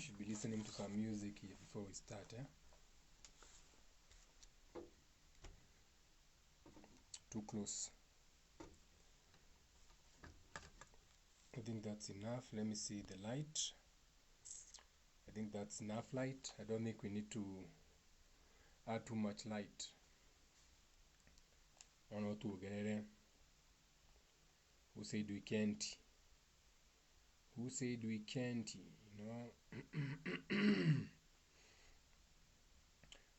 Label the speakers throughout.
Speaker 1: should be listening to some music here before we start, eh? Too close. I think that's enough. Let me see the light. I think that's enough light. I don't think we need to add too much light. One or two, who said we can't? Who said we can't? You know,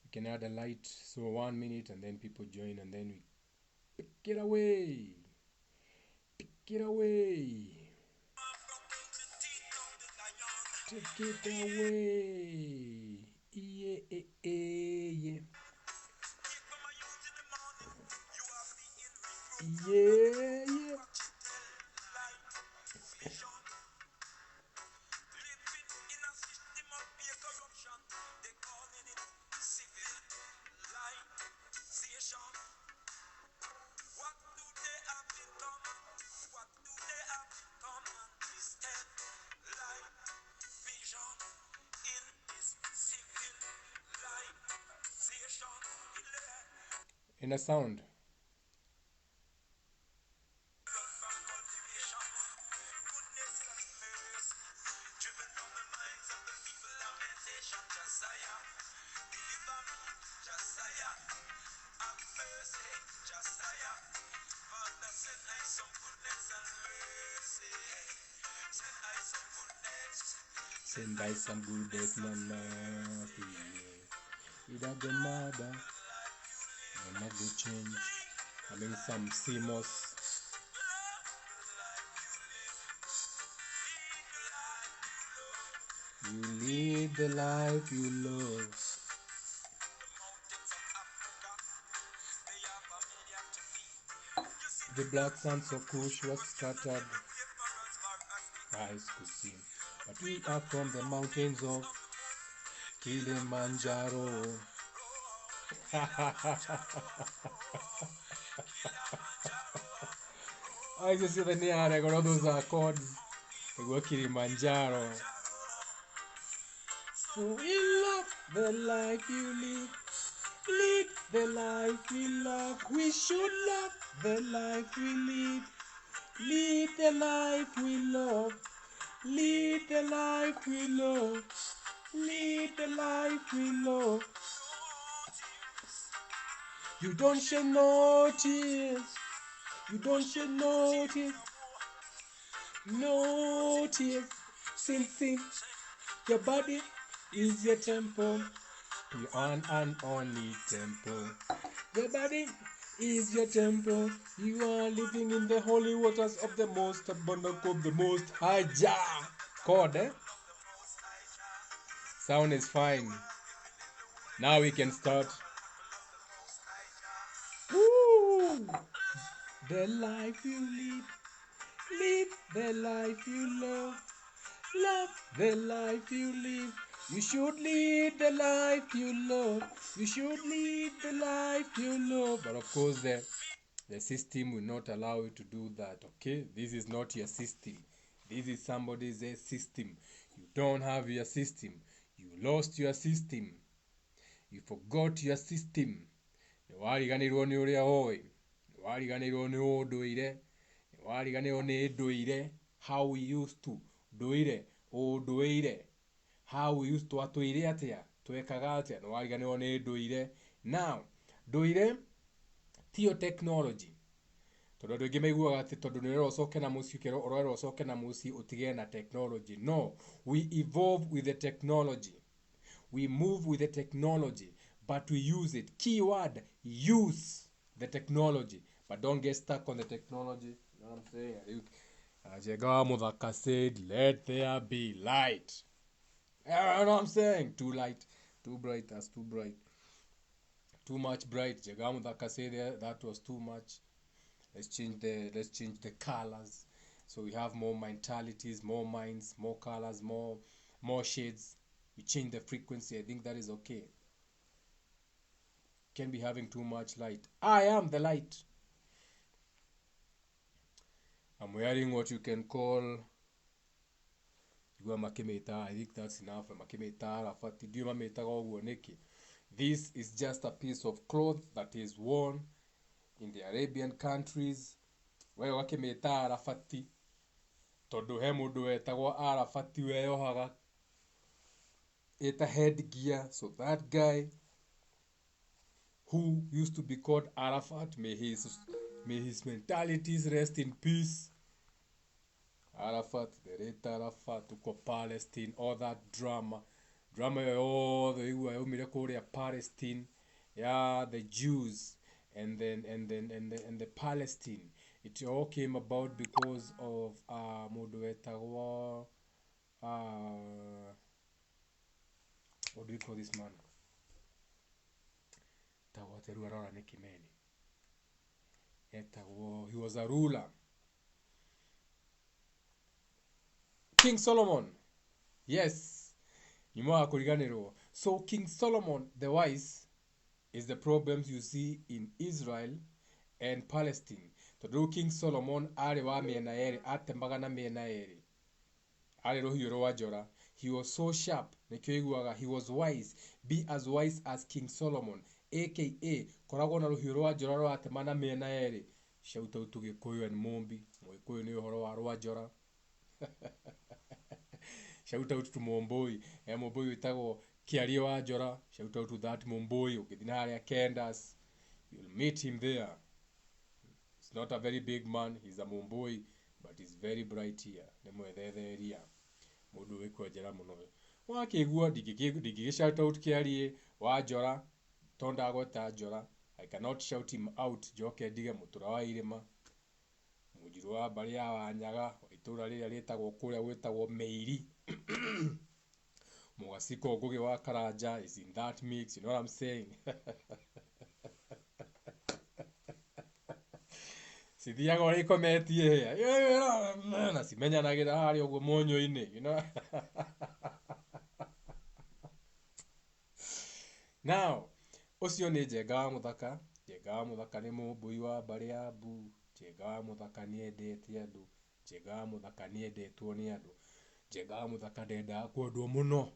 Speaker 1: we can add a light. So 1 minute, and then people join, and then we pick it away. Pick it away. Take it away. Yeah, yeah, yeah. Yeah, yeah. In a sound. Send by some goodness, man. It doesn't matter. I'm not going to change. I mean, some CMOS. You live the life you love. The black sands of Kush was scattered. Eyes could see. But we are from the mountains of Kilimanjaro. I just see the near, I got all those chords. They go Kilimanjaro. So we love the life you live. Live the life we love. We should love the life we live. Live the life we love. Live the life we love. Live the life we love. You don't shed no tears. You don't shed no tears. No tears. Sing, sing. Your body is your temple. Your one and only temple. Your body is your temple. You are living in the holy waters of the most abundant of the most high Jah. God, eh? Sound is fine. Now we can start. Woo! The life you live. Live the life you love. Love the life you live. You should lead the life you love. You should lead the life you love. But of course, the system will not allow you to do that, okay? This is not your system. This is somebody's system. You don't have your system. You lost your system. You forgot your system. Wariganirwo ni uria oi. Wariganirwo ni unduire. Wariganirwo ni nduire. How we used to. Nduire. Unduire. How we used to atuire atia. Twekaga atia. Wariganirwo ni nduire. Now, nduire tio technology. Tondu andu aingi maiguaga ati tondu ni wera ucoke na muci urwera ucoke na muci utige na technology. No, we evolve with the technology. We move with the technology, but we use it. Keyword, use the technology, but don't get stuck on the technology. You know what I'm saying? Jega Muthaka said, let there be light. You know what I'm saying? Too light, too bright, that's too bright. Too much bright. Jega Muthaka said that was too much. Let's change the colors. So we have more mentalities, more minds, more colors, more shades. We change the frequency. I think that is okay. Can't be having too much light. I am the light. I'm wearing what you can call I think that's enough. Makimeta Arafat. Ndio mametaga oguo niki. This is just a piece of cloth that is worn in the Arabian countries. We wakimeta Arafati tondu he mundu wetagwo Arafati weyohaga eta headgear. So that guy who used to be called Arafat, may his mentalities rest in peace. Arafat, the late Arafat, uko Palestine, all that drama all the Korea, Palestine, yeah, the Jews, and the Palestine. It all came about because of what do you call this man? He was a ruler. King Solomon. Yes. So King Solomon the wise is the problems you see in Israel and Palestine. To King Solomon ari wa miena eri atembaga na miena eri. Ari rohio rwa njora. He was so sharp. He was wise. Be as wise as King Solomon. AKA koragwo na rohio rwa njora rwa atemana miena eri. Shout out to Gikuyu and Mumbi. Gikuyu ni uhoro wa rwa njora. Shout out to Momboi. Momboi witagwo Kiario wa njora. Shout out to that Momboi. Ukithina haria Kendas, you'll meet him there. He's not a very big man. He's a Momboi, but he's very bright here. Nemwethetheria. Mundu wikwa njera muno. Wakigua digigi shout out Kiarie wa njora. Tonda agweta njora. I cannot shout him out. Joke ndige mutura wa irima. Mujiru wa bari ya wanyaga. Itura riria ritagwo kuria witagwo Meiri. Mugasiko ngugi wa Karanja is in that mix. You know what I'm saying? Sithiaga uri kometie na simenyanagira hari uguo monyo-ini, you know. Now, ucio ni Njenga wa Muthaka. Njenga wa Muthaka ni mumbui wa mbari ya Mbu. Njenga wa Muthaka ni endete andu. Njenga wa Muthaka ni endetwo ni andu. Njenga wa Muthaka ndendaga kwendwo muno.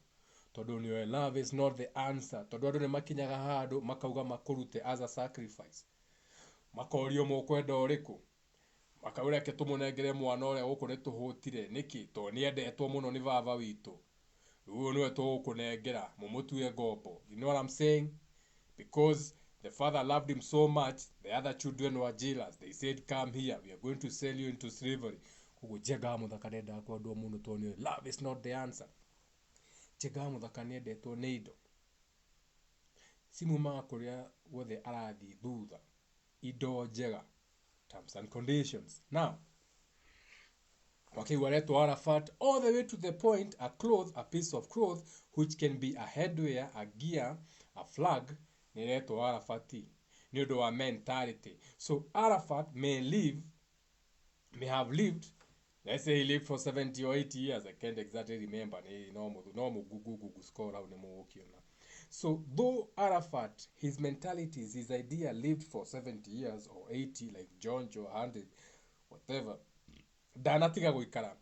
Speaker 1: Tondu ni love is not the answer. Tondu andu ni makinyaga handu makauga makurute as a sacrifice. Makorio mukwenda uriku. Makaura ke tumunengere mwana uria guku ni tuhutire niki to ni endetwo muno ni baba witu. Uyu niwe tukunengera mumutue ngombo. You know what I'm saying? Because the father loved him so much, the other children were jealous. They said, come here, we are going to sell you into slavery. Kugu Njenga wa Muthaka ndendaga kwendwo muno to ni love is not the answer. Njenga wa Muthaka ni endetwo ni indo. Simumaga kuria wothe arathi thutha. Indo njega. Terms and conditions. Now, wakiwaletwa Arafat all the way to the point, a piece of cloth, which can be a headwear, a gear, a flag, niletwa Arafati. Ni undu wa mentality. So Arafat may have lived, let's say he lived for 70 or 80 years. I can't exactly remember. No Google score out. So though Arafat, his mentalities, his idea lived for 70 years or 80, like John, 100, whatever. Danatiga goikara.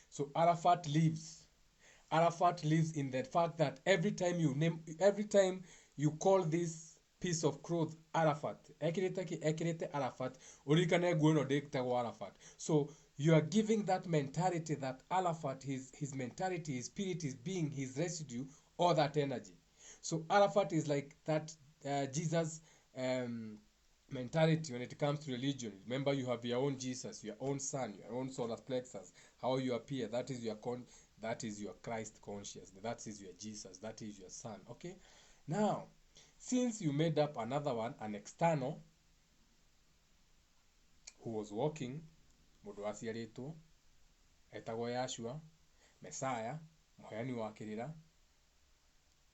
Speaker 1: So Arafat lives. Arafat lives in the fact that every time you call this piece of cloth Arafat, ekirete Arafat, urikane gueno dektago Arafat. So you are giving that mentality that Arafat, his mentality, his spirit, his being, his residue, all that energy. So Arafat is like that Jesus mentality when it comes to religion. Remember, you have your own Jesus, your own sun, your own solar plexus, how you appear. That is your Christ conscious. That is your Jesus. That is your son. Okay. Now, since you made up another one, an external, who was walking, mundu aciaritwo etagwo Yashua, Messiah, muheani wa kirira,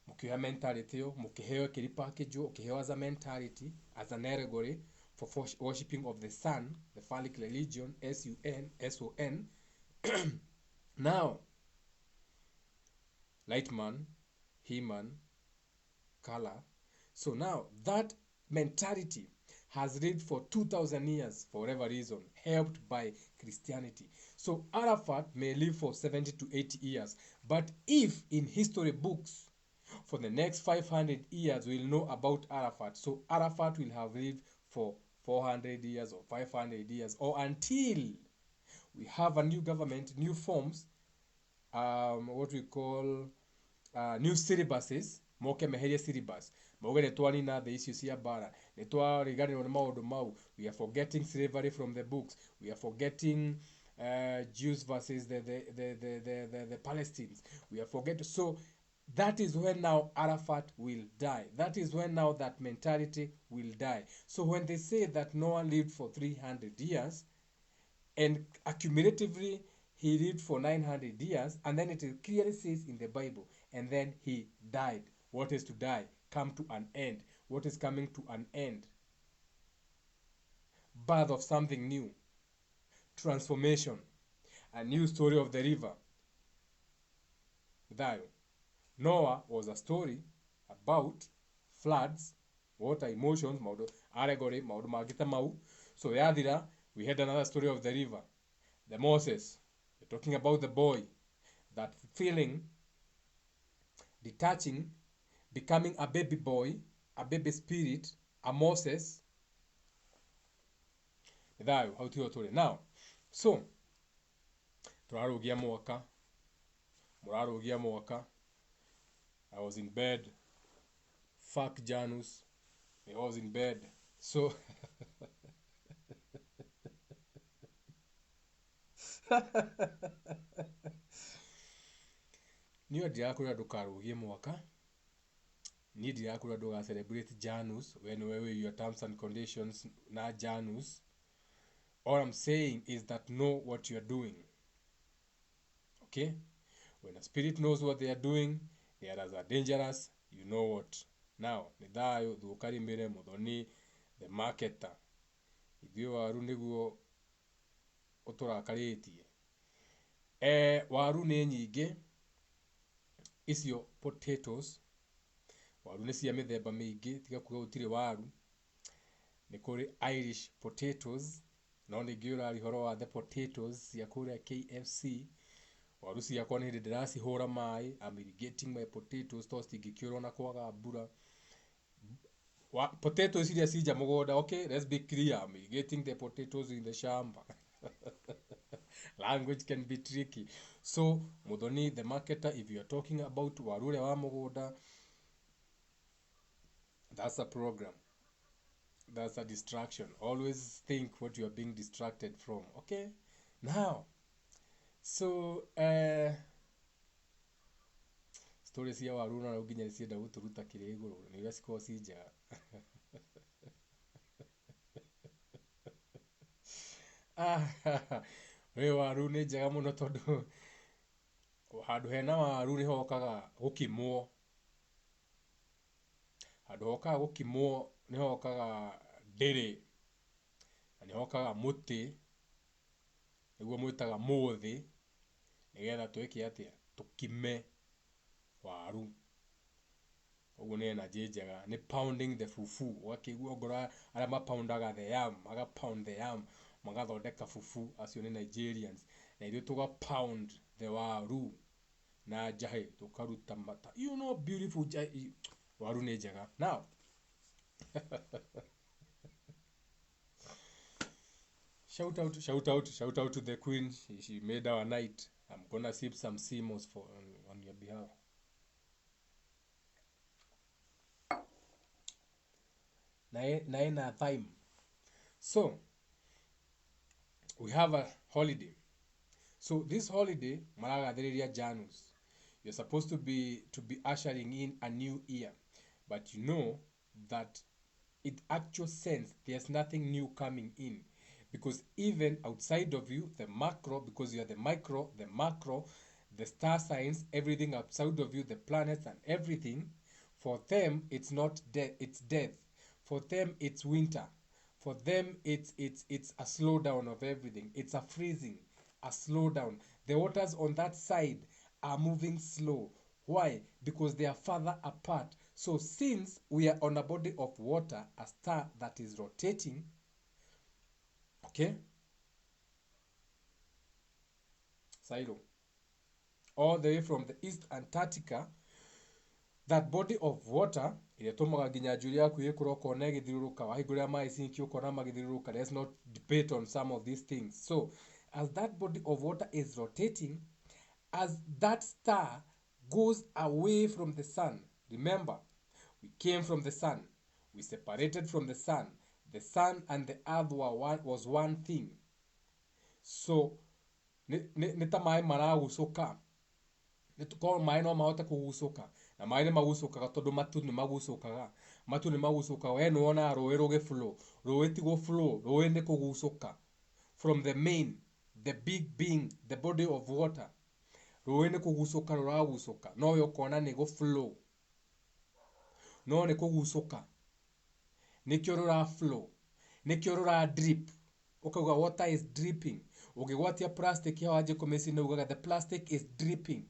Speaker 1: mukiha mentality yo, mukiheo kiri package yo, ukiheo as a mentality, as an allegory for worshipping of the sun, the phallic religion, S-U-N. Now, light man, he man, color. So now that mentality has lived for 2,000 years for whatever reason, helped by Christianity. So Arafat may live for 70 to 80 years. But if in history books for the next 500 years we'll know about Arafat, so Arafat will have lived for 400 years or 500 years, or until we have a new government, new forms, what we call new syllabuses, moke meheria syllabus mauge nitwanina the issues cia bara, nitwariganirwo ni maundu mau. We are forgetting slavery from the books. We are forgetting Jews versus the Palestinians. We are forgetting. So that is when now Arafat will die. That is when now that mentality will die. So when they say that Noah lived for 300 years, and accumulatively he lived for 900 years, and then it clearly says in the Bible, and then he died. What is to die? Come to an end. What is coming to an end? Birth of something new. Transformation. A new story of the river. Noah was a story about floods, water, emotions, allegory, so yathira, we had another story of the river. The Moses, we're talking about the boy, that feeling, detaching, becoming a baby boy, a baby spirit, a Moses. Now, so turarugia mwaka, I was in bed, fuck Janus, I was in bed, so niyo ndirakwira ndukarugie mwaka, ni ndirakwira nduga celebrate Janus when your terms and conditions na Janus. All I'm saying is that know what you are doing. Okay? When a spirit knows what they are doing, they are as dangerous, you know what. Now, nithayo thukari mbere muthoni the marketer. Ithio waru niguo uturakaritie. Waru ni nyingi, icio potatoes. Waru ni cia mithemba mingi, tiga kuga gutire waru. Ni kuri Irish potatoes, no ningi urari horo wa the potatoes cia kuria KFC. Waru ciakwa ni hindi ndiracihura mai, I'm irrigating my potatoes to citingikiurwo na kwaga mbura. Potatoes iria cija mugunda, okay, let's be clear, I'm irrigating the potatoes in the shamba. Language can be tricky. So muthoni the marketer, if you are talking about waru uria wa mugunda, that's a program, that's a distraction. Always think what you are being distracted from. Okay, now, so stories cia waru na nginya cienda guturuta kire iguru ni iria cikorwo ci njega. We waru ni njega muno tondu handu hena waru ni hokaga gukimwo, handu hokaga gukimwo ni hokaga ndiri, na ni hokaga muti niguo mwitaga muthi, nigetha twike atia tukime waru. Uguo ni energy njega, ni pounding the fufu. Wakigua ngoro aria mapoundaga the yam, maga pound the yam, magathondeka fufu, acio ni Nigerians, na ithuĩ tuga pound the waru na njahi tukaruta mata. You know, beautiful njahi. Waru ni njega. Now, shout out to the queen. She made our night. I'm gonna sip some simos for on your behalf. Naina time. So we have a holiday. So this holiday, Maragathiriria Janus, you're supposed to be ushering in a new year, but you know that in actual sense there's nothing new coming in, because even outside of you, the macro, because you are the micro, the macro, the star signs, everything outside of you, the planets and everything, for them it's not death, it's death. For them it's winter. For them it's a slowdown of everything. It's a freezing, a slowdown. The waters on that side are moving slow. Why? Because they are further apart. So since we are on a body of water, a star that is rotating, okay, Silo, all the way from the East Antarctica, that body of water ĩrĩa tũmaga nginya njũĩrĩ yaku ĩkũroka ona ĩgĩthiũrũrũka wahingũrĩra maĩ sinki ũkona magĩthiũrũrũka. Let's not debate on some of these things. So as that body of water is rotating, as that star goes away from the sun, remember, we came from the sun, we separated from the sun and the earth was one thing. So nĩ ta maĩ maragucũka, nĩtũkorwo maĩ no mahote kũgucũka, na maĩ nĩ magucũkaga tondũ matu nĩ magucũkaga. We nĩwonaga rũĩ rũgĩflow, rũĩ ti gũflow, rũĩ nĩ kũgucũka from the main, the big being, the body of water. Rũĩ nĩ kũgucũka rũragucũka, no we ũkona nĩ gũflow, no nĩ kũgucũka, nĩkĩo rũraflow, nĩkĩo rũradrip. Ũkauga water is dripping. Ũngĩgwatia plastic ya wanjie kũmĩcina ugaga the plastic is dripping.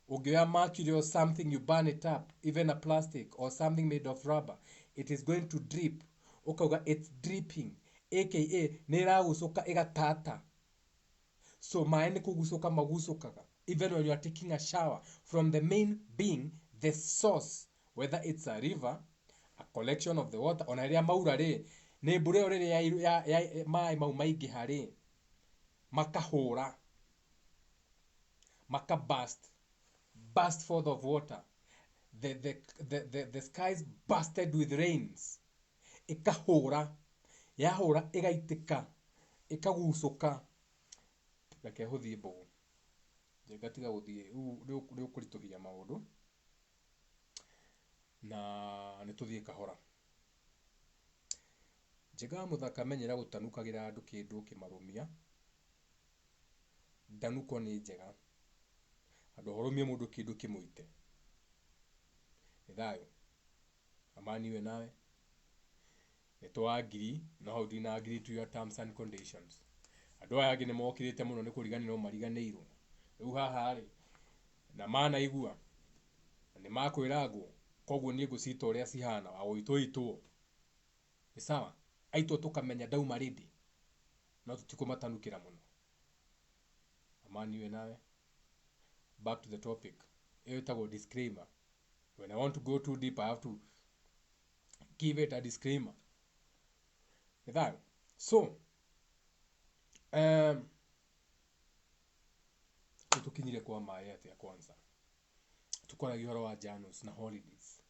Speaker 1: Ũngĩoya mercury or something, you burn it up, even a plastic or something made of rubber, it is going to drip. Ũkauga it's dripping, aka nĩ ĩragucũka ĩgatata. So maĩ nĩ kũgucũka magucũkaga. Even when you are taking a shower, from the main being, the source, whether it's a river, a collection of the water, ona rĩrĩa maura rĩ, nĩ mbura ĩyo rĩrĩa ya maĩ mau maingĩha rĩ, makahũra, burst forth of water. The skies bursted with rains. Ikahũra, yahũra ĩgaitĩka, ĩkagucũka. Reke hũthie mbũgũ, ngatiga gũthiĩ rĩu kũritũhia maũndũ, na nĩtũthiĩ kahora. Njĩga mũthaka menyera gũtanukagĩra andũ kĩndũ kĩmarũmia. Ndanuko nĩ njega, andũ horũmie mũndũ kĩndũ kĩmũite. Nĩ thayũ, amani iwe nawe. Nĩtũagiri, no hau ndina agree to your terms and conditions. Andũ aya angĩ nĩmokĩrĩte mũno nĩ kũriganĩrwo mariganĩirwo. Rĩu haha rĩ, na manaigua, na nĩmakwĩragwo, koguo niĩ ngũcita ũrĩa cihana, wagũitwo. Nĩ sawa, aitwo tũkamenya ndauma rĩndĩ, no tũtikũmatanukĩra mũno. Amani iwe nawe. Back to the topic. Ĩyo ĩtagwo disclaimer. When I want to go too deep, I have to give it a disclaimer. Nĩ thayũ. So, tukinyire kwa maĩ atĩa kwanza. Tukoragia ũhoro wa journals na holidays.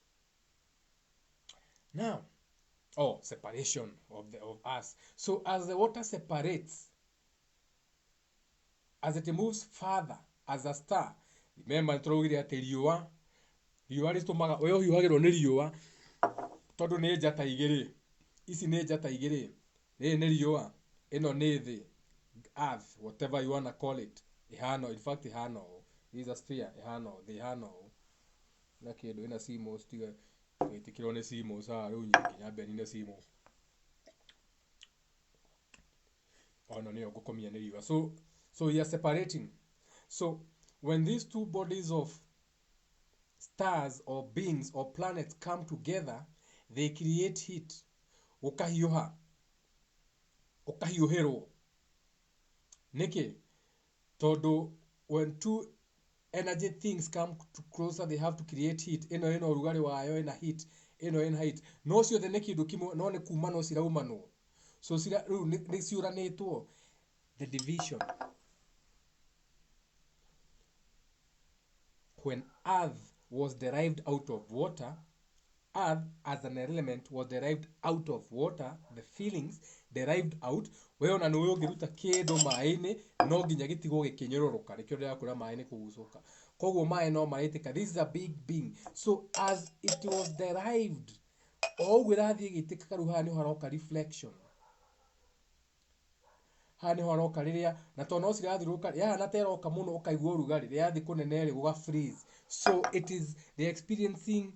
Speaker 1: Now, separation of us. So as the water separates, as it moves further as a star, remember nĩtũraugire atĩ riũa rĩtũmaga we ũhiũhagĩrwo nĩ riũa tondũ nĩ njata igĩrĩ. Ici nĩ njata igĩrĩ. Rĩrĩ nĩ riũa, ĩno nĩ thĩ, earth, whatever you wanna call it. Ihana, in fact ihana ũũ. This is a sphere, ihana ũũ, thĩ ihana ũũ. Na kĩndũ ĩna cimos tiga gĩtĩkĩrwo nĩ cimos haha rĩu nyingĩ nyambe nine cimos. Ona nĩyo ngũkomia nĩ riũa. So we are separating. So when these two bodies of stars or beings or planets come together, they create heat. Ũkahiũha, ũkahiũhĩrwo. Nĩkĩ? Tondũ when two energy things come closer, they have to create heat. Ĩno ũrugarĩ wayo ĩna heat, ĩno ĩna heat. No ciothe nĩ kĩndũ kĩmwe, no nĩ kumano ciraumanwo. So rĩu nĩ ciũranĩtwo. The division. When earth was derived out of water, earth as an element was derived out of water, the feelings derived out. We ona nĩwe ũngĩruta kĩndũ maĩ-inĩ no nginya gĩtigwo gĩkĩnyũrũrũka, nĩkĩo ndĩrakwĩra maĩ-inĩ kũgucũka. Koguo maĩ no maraitĩka. This is a big being. So as it was derived, o ũguo ĩrathiĩ ĩgĩitĩkaga, rĩu haha nĩho haroka reflection. Haha nĩho haroka rĩrĩa, na tondũ no cirathiũrũrũka, yahana ta ĩroka mũno ũkaigua ũrugarĩ, rĩrĩa yathiĩ kũnene rĩ gũga freeze. So it is, they're experiencing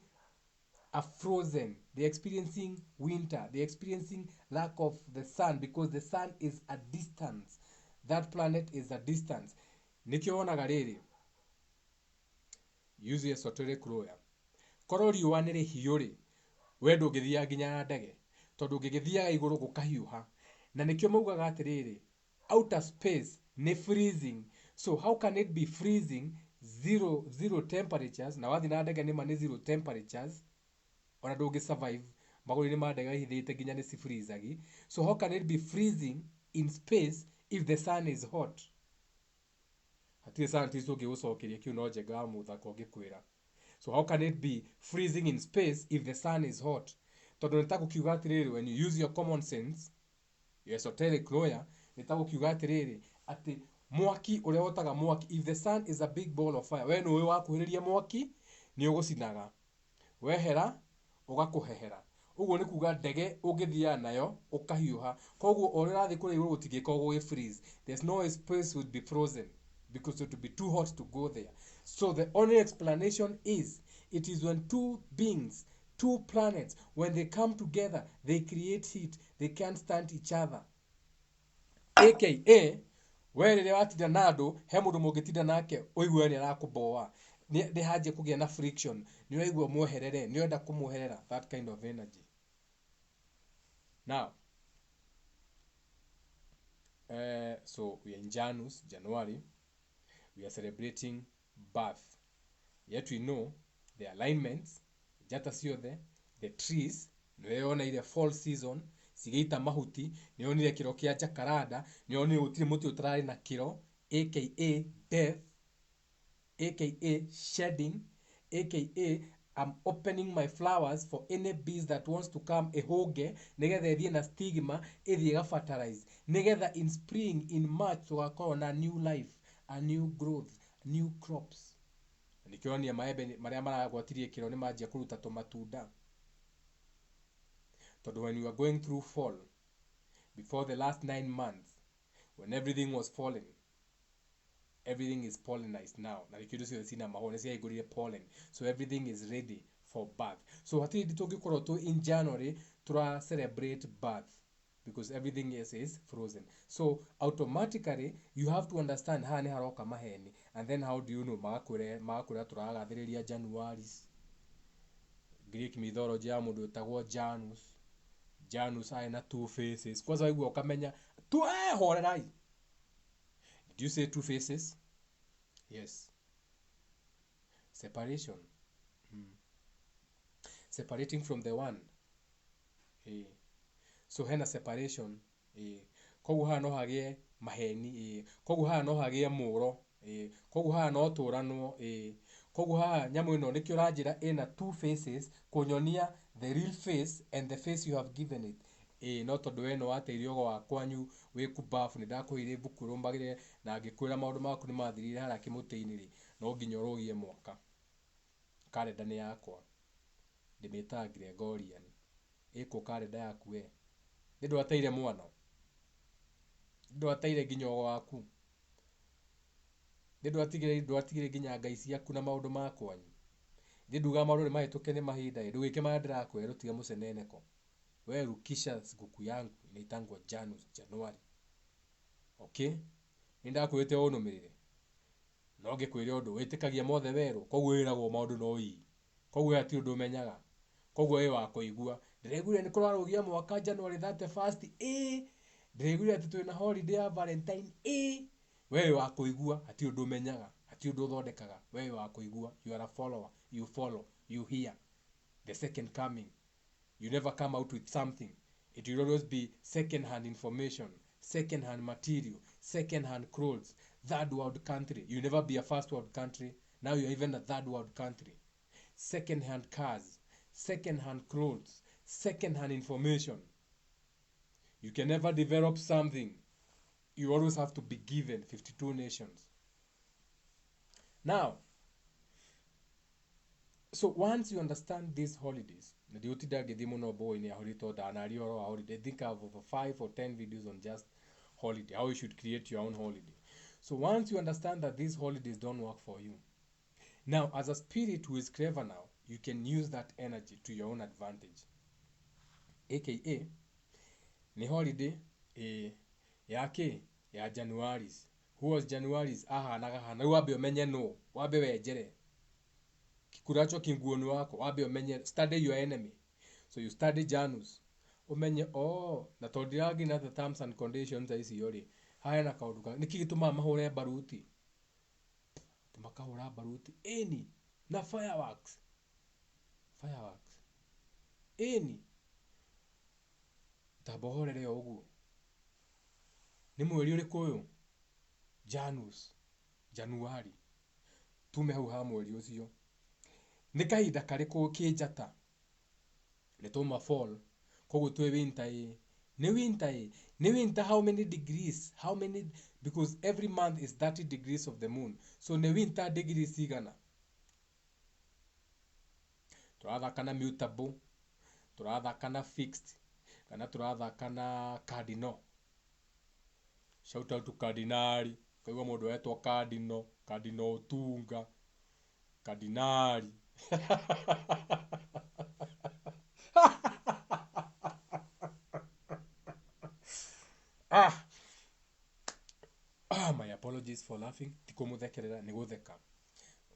Speaker 1: a frozen, they're experiencing winter, they're experiencing lack of the sun because the sun is a distance. That planet is a distance. Nikio wonaga rĩrĩ, use esoteric lawyer. Koro riũa nĩ rĩhiũ-rĩ, we ndũngĩthiaga nginya na ndege, tondũ ũngĩgĩthiaga igũrũ gũkahiũha. Na nĩkĩo maugaga atĩrĩrĩ, outer space nĩ freezing. So how can it be freezing zero temperatures, na wathiĩ na ndege nĩma nĩ zero temperatures, ona ndũngĩ survive magũrũ-inĩ ma ndege ihithĩte nginya nĩ cifrizagi. So how can it be freezing in space if the sun is hot? Hatirĩ scientist ũngĩgũcokeria kiũ, no njenga wa mũthaka ũngĩkwĩra. So how can it be freezing in space if the sun is hot? Tondũ nĩ ta gũkiuga atĩrĩrĩ, when you use your common sense, your esoteric lawyer, nĩ ta gũkiuga atĩrĩrĩ, atĩ mwaki ũrĩa wotaga mwaki, if the sun is a big ball of fire, we nĩ ũĩ wakuhĩrĩria mwaki nĩ ũgũcinaga, wehera ũgakũhehera. Ũguo nĩ kuga ndege ũngĩthiaga nayo ũkahiũha. Koguo o ũrĩa ũrathiĩ kũrĩa igũrũ gũtingĩkorwo gũgĩ freeze. There's no space would be frozen because it would be too hot to go there. So the only explanation is, it is when two beings, two planets, when they come together, they create heat. They can't stand each other. AKA, we rĩrĩa watinda na andũ, he mũndũ mũngĩtinda nake ũigue nĩ arakũboa, nĩ hanjie kũgĩa na friction, nĩ ũraigua mweherere, nĩ ũrenda kũmweherera, that kind of energy. Now, so we are in January, we are celebrating birth. Yet we know the alignments, jata ciothe, the trees, nĩweyona ile fall season, cigeita mahuti, nĩyonire kĩro kĩa jacaranda, nĩyonire gũtirĩ mũtĩ ũtararĩ na kĩro, aka death, aka shedding, aka I'm opening my flowers for any bees that wants to come ehonge, nigetha ĩthiĩ na stigma, ĩthiĩ ĩgafertilize, nigetha in spring, in March, tũgakorwo na new life, a new growth, new crops. Nikĩonia maembe marĩa maragwatirie kĩro nĩ manjia kũruta tũmatunda. Tondũ when you are going through fall, before the last 9 months, when everything was falling, everything is pollinized now. Na rĩkĩndũ ciothe cina mahũa, nĩciahingũrire pollen. So everything is ready for birth. So hatirĩ hĩndĩ tũngĩkorwo tu in January tura celebrate birth, because everything else is frozen. So automatically you have to understand haha nĩ haroka maheni. And then how do you know? Magakwĩra tũragathĩrĩria Januaries. Greek mythology ya mũndũ ũtagwo Janus. Janus arĩ na two faces. Kwanza waigua ũkamenya horerai. Did you say two faces? Yes. Separation. Separating from the one. So hena separation. Koguo haha no hagĩe maheni. Koguo haha no hagĩe mũro. Koguo haha no tũranwo. Koguo haha nyamũ ĩno nĩkĩo ũranjĩra ĩna two faces, kũnyonia the real face and the face you have given it. No tondũ we no wateire ũgo wa kwanyu wĩ kubafu, nĩ ndakũheire ibuku rũmagĩrĩre na ngĩkwĩra maũndũ maku nĩ mathirire harĩa kĩmũtĩ-inĩ rĩ, no nginya ũrũgie mwaka. Kalenda nĩ yakwa, ndĩmĩtaga Gregorian. Ĩkũ kalenda yaku we? Nĩ ndwateire mwana? Nĩ ndwateire nginya ũgo waku? Nĩ ndwatigire nginya ngai ciaku na maũndũ ma kwanyu? Nĩ nduga maũndũ nĩ mahĩtũke nĩ mahinda, ndũgĩke marĩa ndĩrakwĩra, ũtige mũceneneko. We rukisha sikukuu yangu inaitangwa January. Okay? Nĩ ndakwĩrĩte ũnũmĩrĩre. No ngĩkwĩre ũndũ, wĩtĩkagia mothe werũ, koguo wĩragwo maũndũ no ii. Koguo hatirĩ ũndũ ũmenyaga. Koguo wĩ wa kũigua. Ndĩraiguire nĩ kũrarũgia mwaka January 31st. Ndĩraiguire atĩ twĩna holiday ya Valentine. We wa kũigua, hatirĩ ũndũ ũmenyaga, hatirĩ ũndũ ũthondekaga. We wa kũigua, you are a follower, you follow, you hear. The second coming. You never come out with something. It will always be second-hand information, second-hand material, second-hand clothes, third world country. You never be a first world country. Now you're even a third world country. Second-hand cars, second-hand clothes, second-hand information. You can never develop something. You always have to be given 52 nations. Now, so once you understand these holidays, I think I have over 5 or 10 videos on just holiday, how you should create your own holiday. So once you understand that these holidays don't work for you, now as a spirit who is clever now, you can use that energy to your own advantage. AKA, ni holiday ya Januaries. Who was Januaries? Aha, naga hana. Wabe omenye no. Wabe wejere. kikuracho kinguoni wako wabe umenye study your enemy. So you study Janus umenye na tondiragi na the terms and conditions ici yori haya na kaunduka niki gituma mahure baruti tumakahura baruti eni na fireworks eni tabohorere oguo ni mweri uri kuyu Januari tume hau ha mweri ucio ni kahinda kariku kinjata ni tuma fall koguo twi winter ni winter how many degrees because every month is 30 degrees of the moon, so ni winter degrees igana turathaka na mutable, turathaka na fixed, kana turathaka na cardinal. Shout out to cardinali kaigua mundu etwo cardinal tunga cardinali my apologies for laughing tikumuthekerera ni gutheka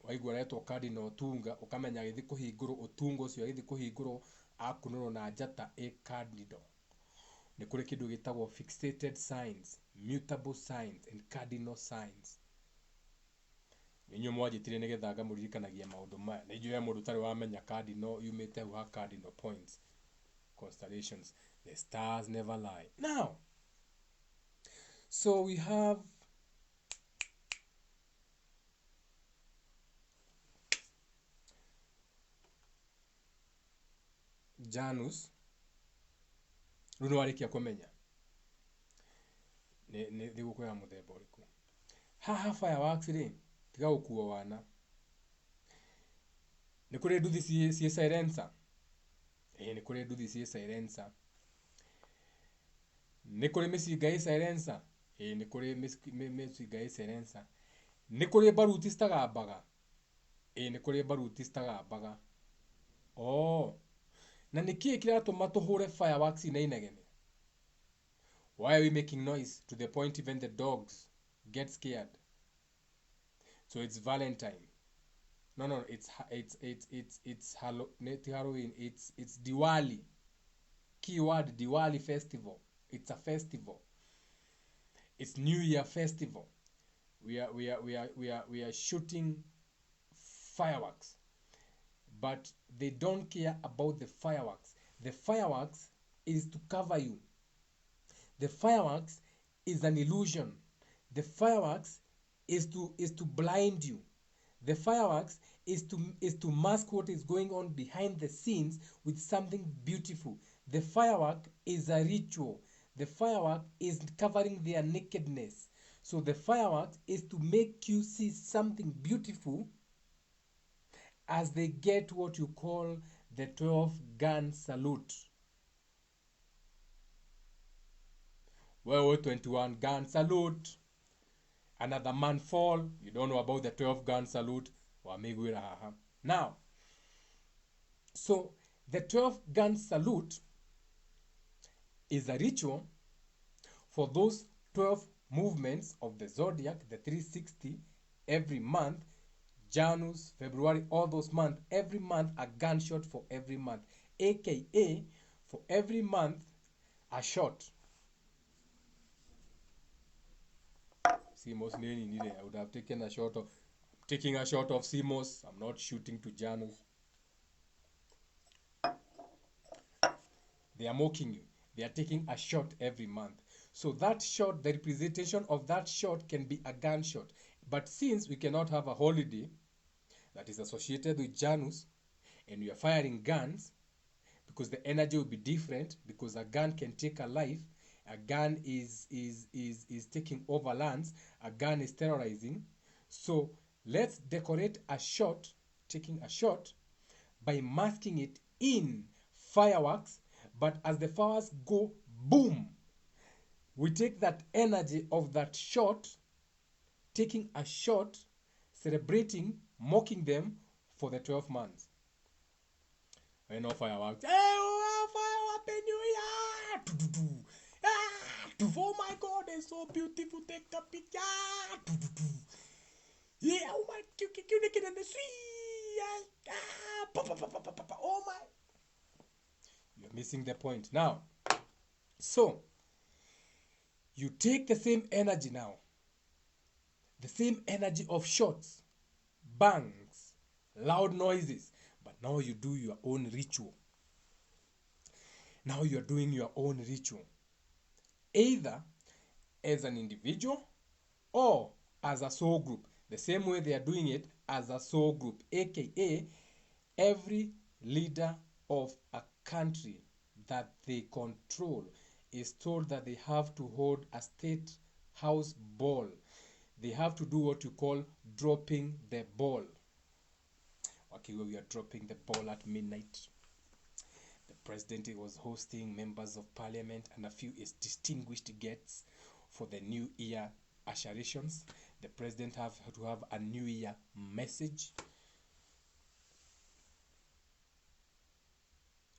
Speaker 1: waigua retwo cardinal tunga ukamenya githi kuhingurwo utungo ucio githi kuhingurwo akunurwo na njata cardinal. Ni kuri kindu gitagwo fixated signs, mutable signs and cardinal signs. Ninyo mwajitire nigetha ngamuririkanagia maundu maya na ijue mundu tari wamenya cardinal yumite hu ha cardinal points constellations. The stars never lie. Now, so we have Janus. Runo warikia kumenya ni gukwira muthemba uriku haha fireworks ri tiga gukuwa wana ni kuri nduthi ci silencer ni kuri nduthi ci silencer ni kuri micinga i silencer ni kuri micinga i silencer ni kuri baruti citagambaga ni kuri baruti citagambaga na niki kiratuma tuhure fireworks na inegene. Why are we making noise to the point even the dogs get scared? So it's Valentine. No, it's Halloween. It's Diwali. Keyword Diwali festival. It's a festival. It's New Year festival. We are shooting fireworks, but they don't care about the fireworks. The fireworks is to cover you. The fireworks is an illusion. The fireworks is to blind you. The fireworks is to mask what is going on behind the scenes with something beautiful. The firework is a ritual. The firework is covering their nakedness. So the firework is to make you see something beautiful as they get what you call the 12-gun salute. Well, 21-gun salute. Another man fall. You don't know about the 12-gun salute. Now, so the 12-gun salute is a ritual for those 12 movements of the zodiac, the 360, every month. Janus, February, all those months. Every month, a gunshot for every month. AKA, for every month, a shot. Simos Neni, I would have taken a shot of Simos. I'm not shooting to Janus. They are mocking you. They are taking a shot every month. So that shot, the representation of that shot can be a gunshot. But since we cannot have a holiday that is associated with Janus, and we are firing guns, because the energy will be different, because a gun can take a life, a gun is taking over lands, a gun is terrorizing. So let's decorate a shot, taking a shot, by masking it in fireworks, but as the fireworks go boom, we take that energy of that shot, taking a shot, celebrating, mocking them for the 12 months. I know fireworks. Hey, firework New Year! Oh my God, it's so beautiful. Take a picture. Yeah, oh my, cute in the sea. Oh my. You're missing the point. Now, so, you take the same energy now. The same energy of shots, bangs, loud noises. But now you do your own ritual. Now you're doing your own ritual. Either as an individual or as a soul group. The same way they are doing it as a soul group. AKA, every leader of a country that they control is told that they have to hold a state house ball. They have to do what you call dropping the ball. Okay, we are dropping the ball at midnight. The president was hosting members of parliament and a few distinguished guests for the new year assurations. The president have to have a new year message.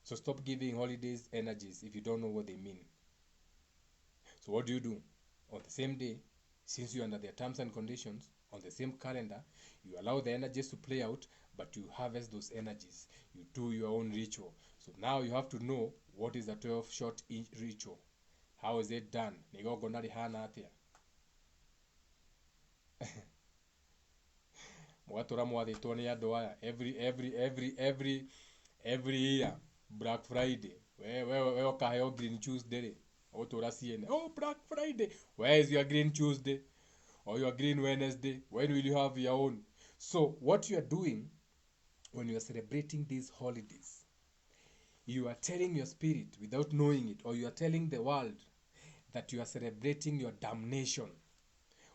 Speaker 1: So stop giving holidays energies if you don't know what they mean. So what do? On the same day, since you're under their terms and conditions, on the same calendar, you allow the energies to play out, but you harvest those energies. You do your own ritual. So now you have to know what is a 12-shot ritual. How is it done? Every year, Black Friday. Where kaheo Green Tuesday? Oh, Black Friday. Where is your Green Tuesday? Or your Green Wednesday? When will you have your own? So what you are doing when you are celebrating these holidays, you are telling your spirit without knowing it, or you are telling the world that you are celebrating your damnation.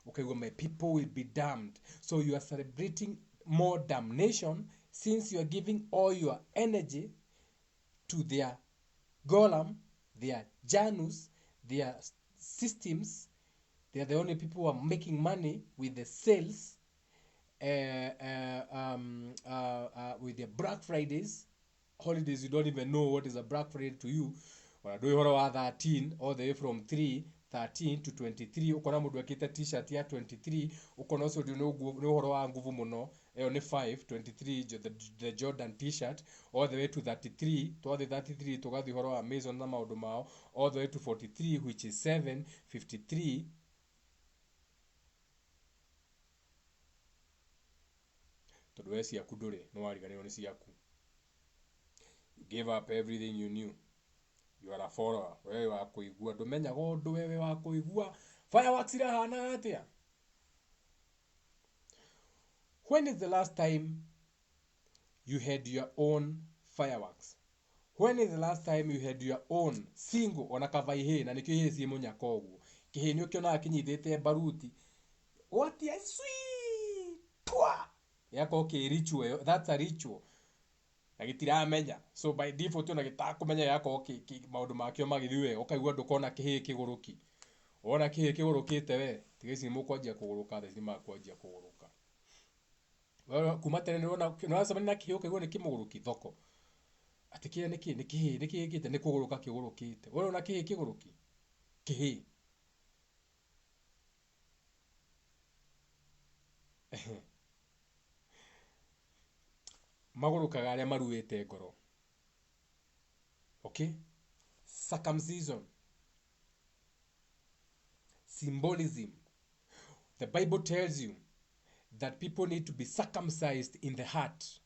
Speaker 1: Okay, well, my people will be damned. So you are celebrating more damnation since you are giving all your energy to their golem, their Janus, their systems. They are the only people who are making money with the sales, with their Black Fridays. Holidays, you don't even know what is a Black Friday to you. Or do you know 13 all the way from 13 to 23 ukona mundu akita t-shirt ya 23 ukona so do no horo wa nguvu muno ni 5 23 the Jordan t-shirt all the way to 33 to the 33 to gathi horo wa Amazon na maundu mao all the way to 43 which is 753 to we ciaku ndure no wariganirwo ni ciaku. You gave up everything you knew. You are a follower. Wewe wa kuigua ndumenya gondu wewe wa kuigua fireworks ira hana atia. When is the last time you had your own fireworks? When is the last time you had your own single ona kavaihe na nikyo hezi munyaka oguo kihe ni ukiona akinyithite baruti what is sweet twa yako okay ritual, that's a ritual na gitiramenya. So by default ona gitakumenya yako okay maundu makyo magithiwe ukaigua ndukona kihe kiguruki ona kihe kigurukite we tigisi mukwanjia kuguruka thini makwanjia kuguruka wewe kumatene nona samani na kihe ukaigua ni kimuguruki thoko atikia niki kite ni kuguruka kigurukite wewe ona kihe kiguruki kihe magurukaga aria maruite ngoro. Okay, circumcision, symbolism. The Bible tells you that people need to be circumcised in the heart.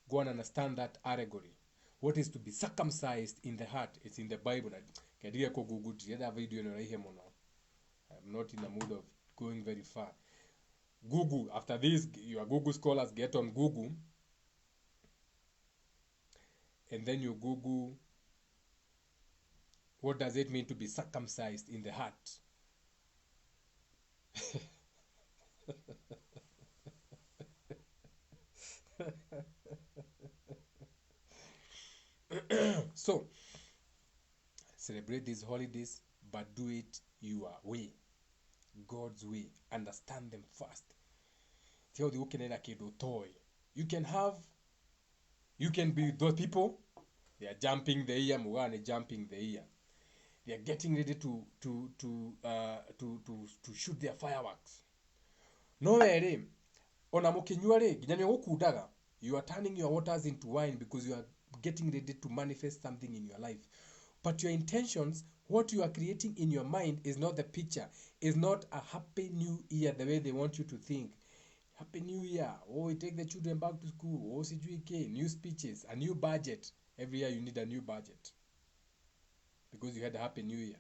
Speaker 1: Go and understand that allegory. What is to be circumcised in the heart? It's in the Bible. I'm not in the mood of going very far. Google, after this, your Google scholars get on Google, and then you Google, what does it mean to be circumcised in the heart? So, celebrate these holidays, but do it your way. God's way. Understand them first. You can be those people. They are jumping the ear. Mugane jumping the ear. They are getting ready to shoot their fireworks. No ere ona mukinywa ri ginya ni gukundaga You are turning your waters into wine because you are getting ready to manifest something in your life. But your intentions, what you are creating in your mind, is not the picture, is not a happy new year the way they want you to think. Happy New Year. Oh, we take the children back to school. Oh, CGK, new speeches, a new budget. Every year you need a new budget. Because you had a Happy New Year,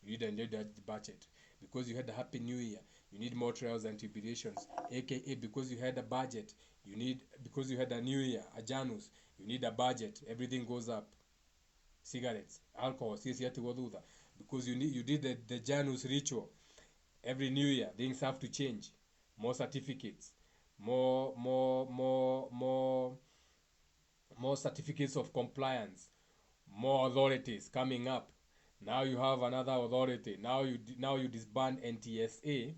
Speaker 1: you need a new budget. Because you had a Happy New Year, you need more trials and tribulations. AKA, because you had a budget, you need, because you had a New Year, a Janus, you need a budget. Everything goes up. Cigarettes, alcohol, because you did the Janus ritual. Every New Year, things have to change. More certificates, more certificates of compliance, more authorities coming up. Now you have another authority. Now you disband NTSA.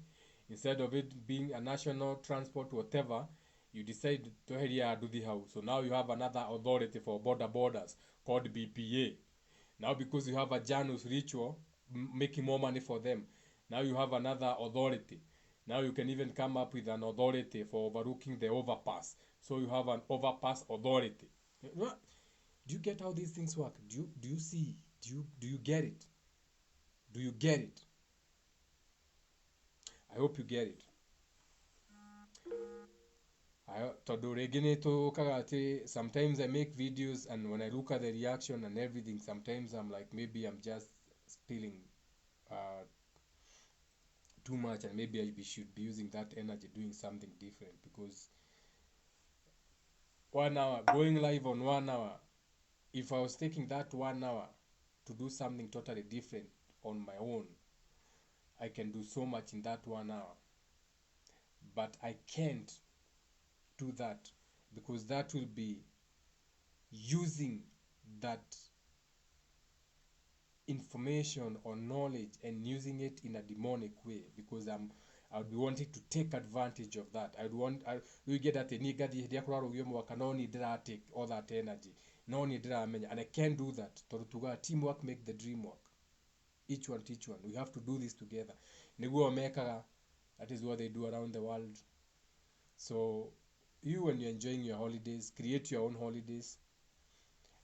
Speaker 1: Instead of it being a national transport whatever, you decide to do the house. So now you have another authority for borders called BPA. Now because you have a Janus ritual making more money for them, now you have another authority. Now you can even come up with an authority for overlooking the overpass. So you have an overpass authority. Do you get how these things work? Do you see? Do you get it? Do you get it? I hope you get it. Sometimes I make videos and when I look at the reaction and everything, sometimes I'm like, maybe I'm just stealing too much, and maybe I should be using that energy doing something different, because 1 hour, going live on 1 hour, if I was taking that 1 hour to do something totally different on my own, I can do so much in that 1 hour. But I can't do that because that will be using that information or knowledge and using it in a demonic way, because I'd be wanting to take advantage of that. We get that no need to take all that energy, no need to, and I can't do that. Teamwork make the dream work. Each one teach one. We have to do this together. That is what they do around the world. So you, when you're enjoying your holidays, create your own holidays.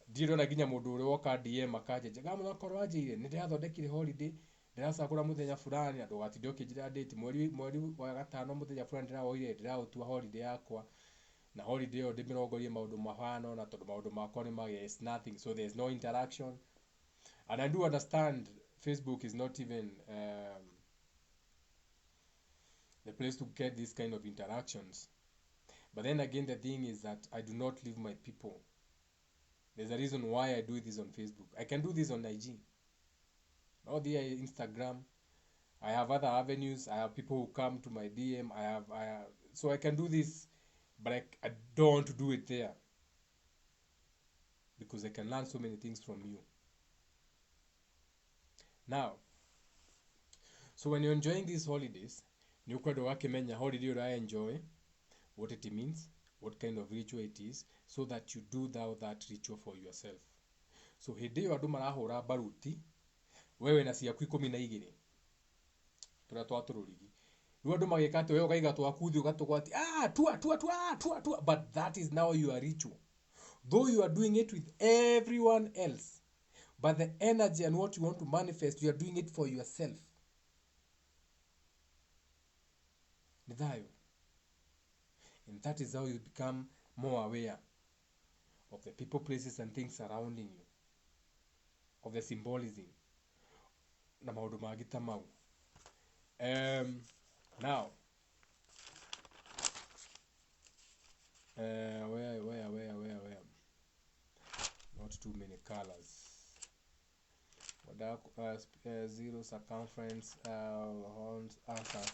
Speaker 1: Ndiro naginya mundu uri woka DM akaje gamu nakorwo ajire ni ndirathondekire holiday ndiracagura muthenya fulani andu gatinde ukinjira date mweri wa gatano muthenya fulani ndirawoire ndirautua holiday yakwa, na holiday yo ndimirongorie maundu mahano na tondu maundu makwa ni mage, is nothing, so there's no interaction. And I do understand Facebook is not even the place to get this kind of interactions, but then again the thing is that I do not leave my people. There's a reason why I do this on Facebook. I can do this on IG, or the Instagram. I have other avenues. I have people who come to my DM. So I can do this, but I don't do it there because I can learn so many things from you. Now, so when you're enjoying these holidays, you can holiday I enjoy, what it means, what kind of ritual it is, so that you do that ritual for yourself. So hede yo andu marahura baruti wewe na ciaku 12 turia twatururigi ru andu magikate wewe ukaiga twakuthi ugatugwati tua, but that is now your ritual, though you are doing it with everyone else, but the energy and what you want to manifest, you are doing it for yourself. Nithayo. And that is how you become more aware of the people, places, and things surrounding you, of the symbolism. Na maundu magita mau. Now, where? Not too many colors. Zero circumference, horns, answer.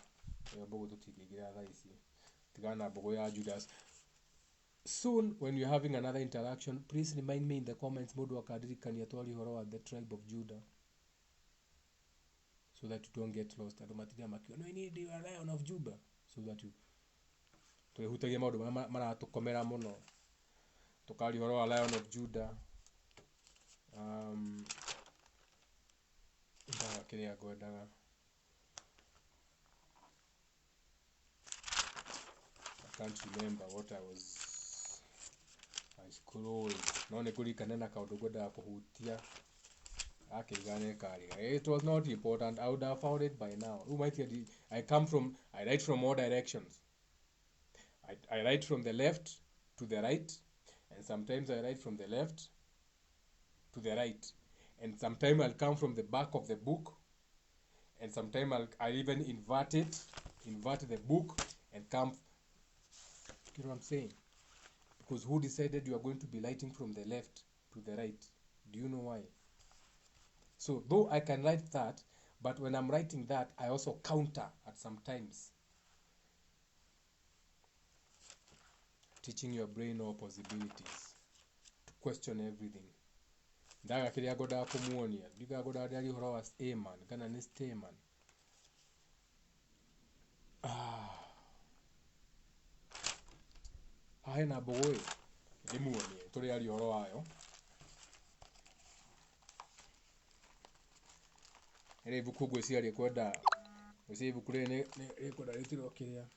Speaker 1: Soon, when you're having another interaction, please remind me in the comments the tribe of Judah, so that you don't get lost. No, I need the lion of Judah, so that you lion of Judah. I can't remember what I was scroll no nikuririkane na kaundu ngwendaga kuhutia it was not important. I would have found it by now. I write from all directions. I write from the left to the right, and sometimes I write from the left to the right, and sometimes I'll come from the back of the book, and sometimes I'll even invert the book and come. You know what I'm saying? Because who decided you are going to be writing from the left to the right? Do you know why? So though I can write that, but when I'm writing that, I also counter at some times. Teaching your brain all possibilities to question everything. Ndaga kiria ngodaga kumuonia ndigagoda ndari horo wa Aman kana ni Staman. Hena boy ndimuonie turi ari horo wayo. Ere ibuku gweci ari kwenda gweci ibuku ri ni kwenda ritiro kiria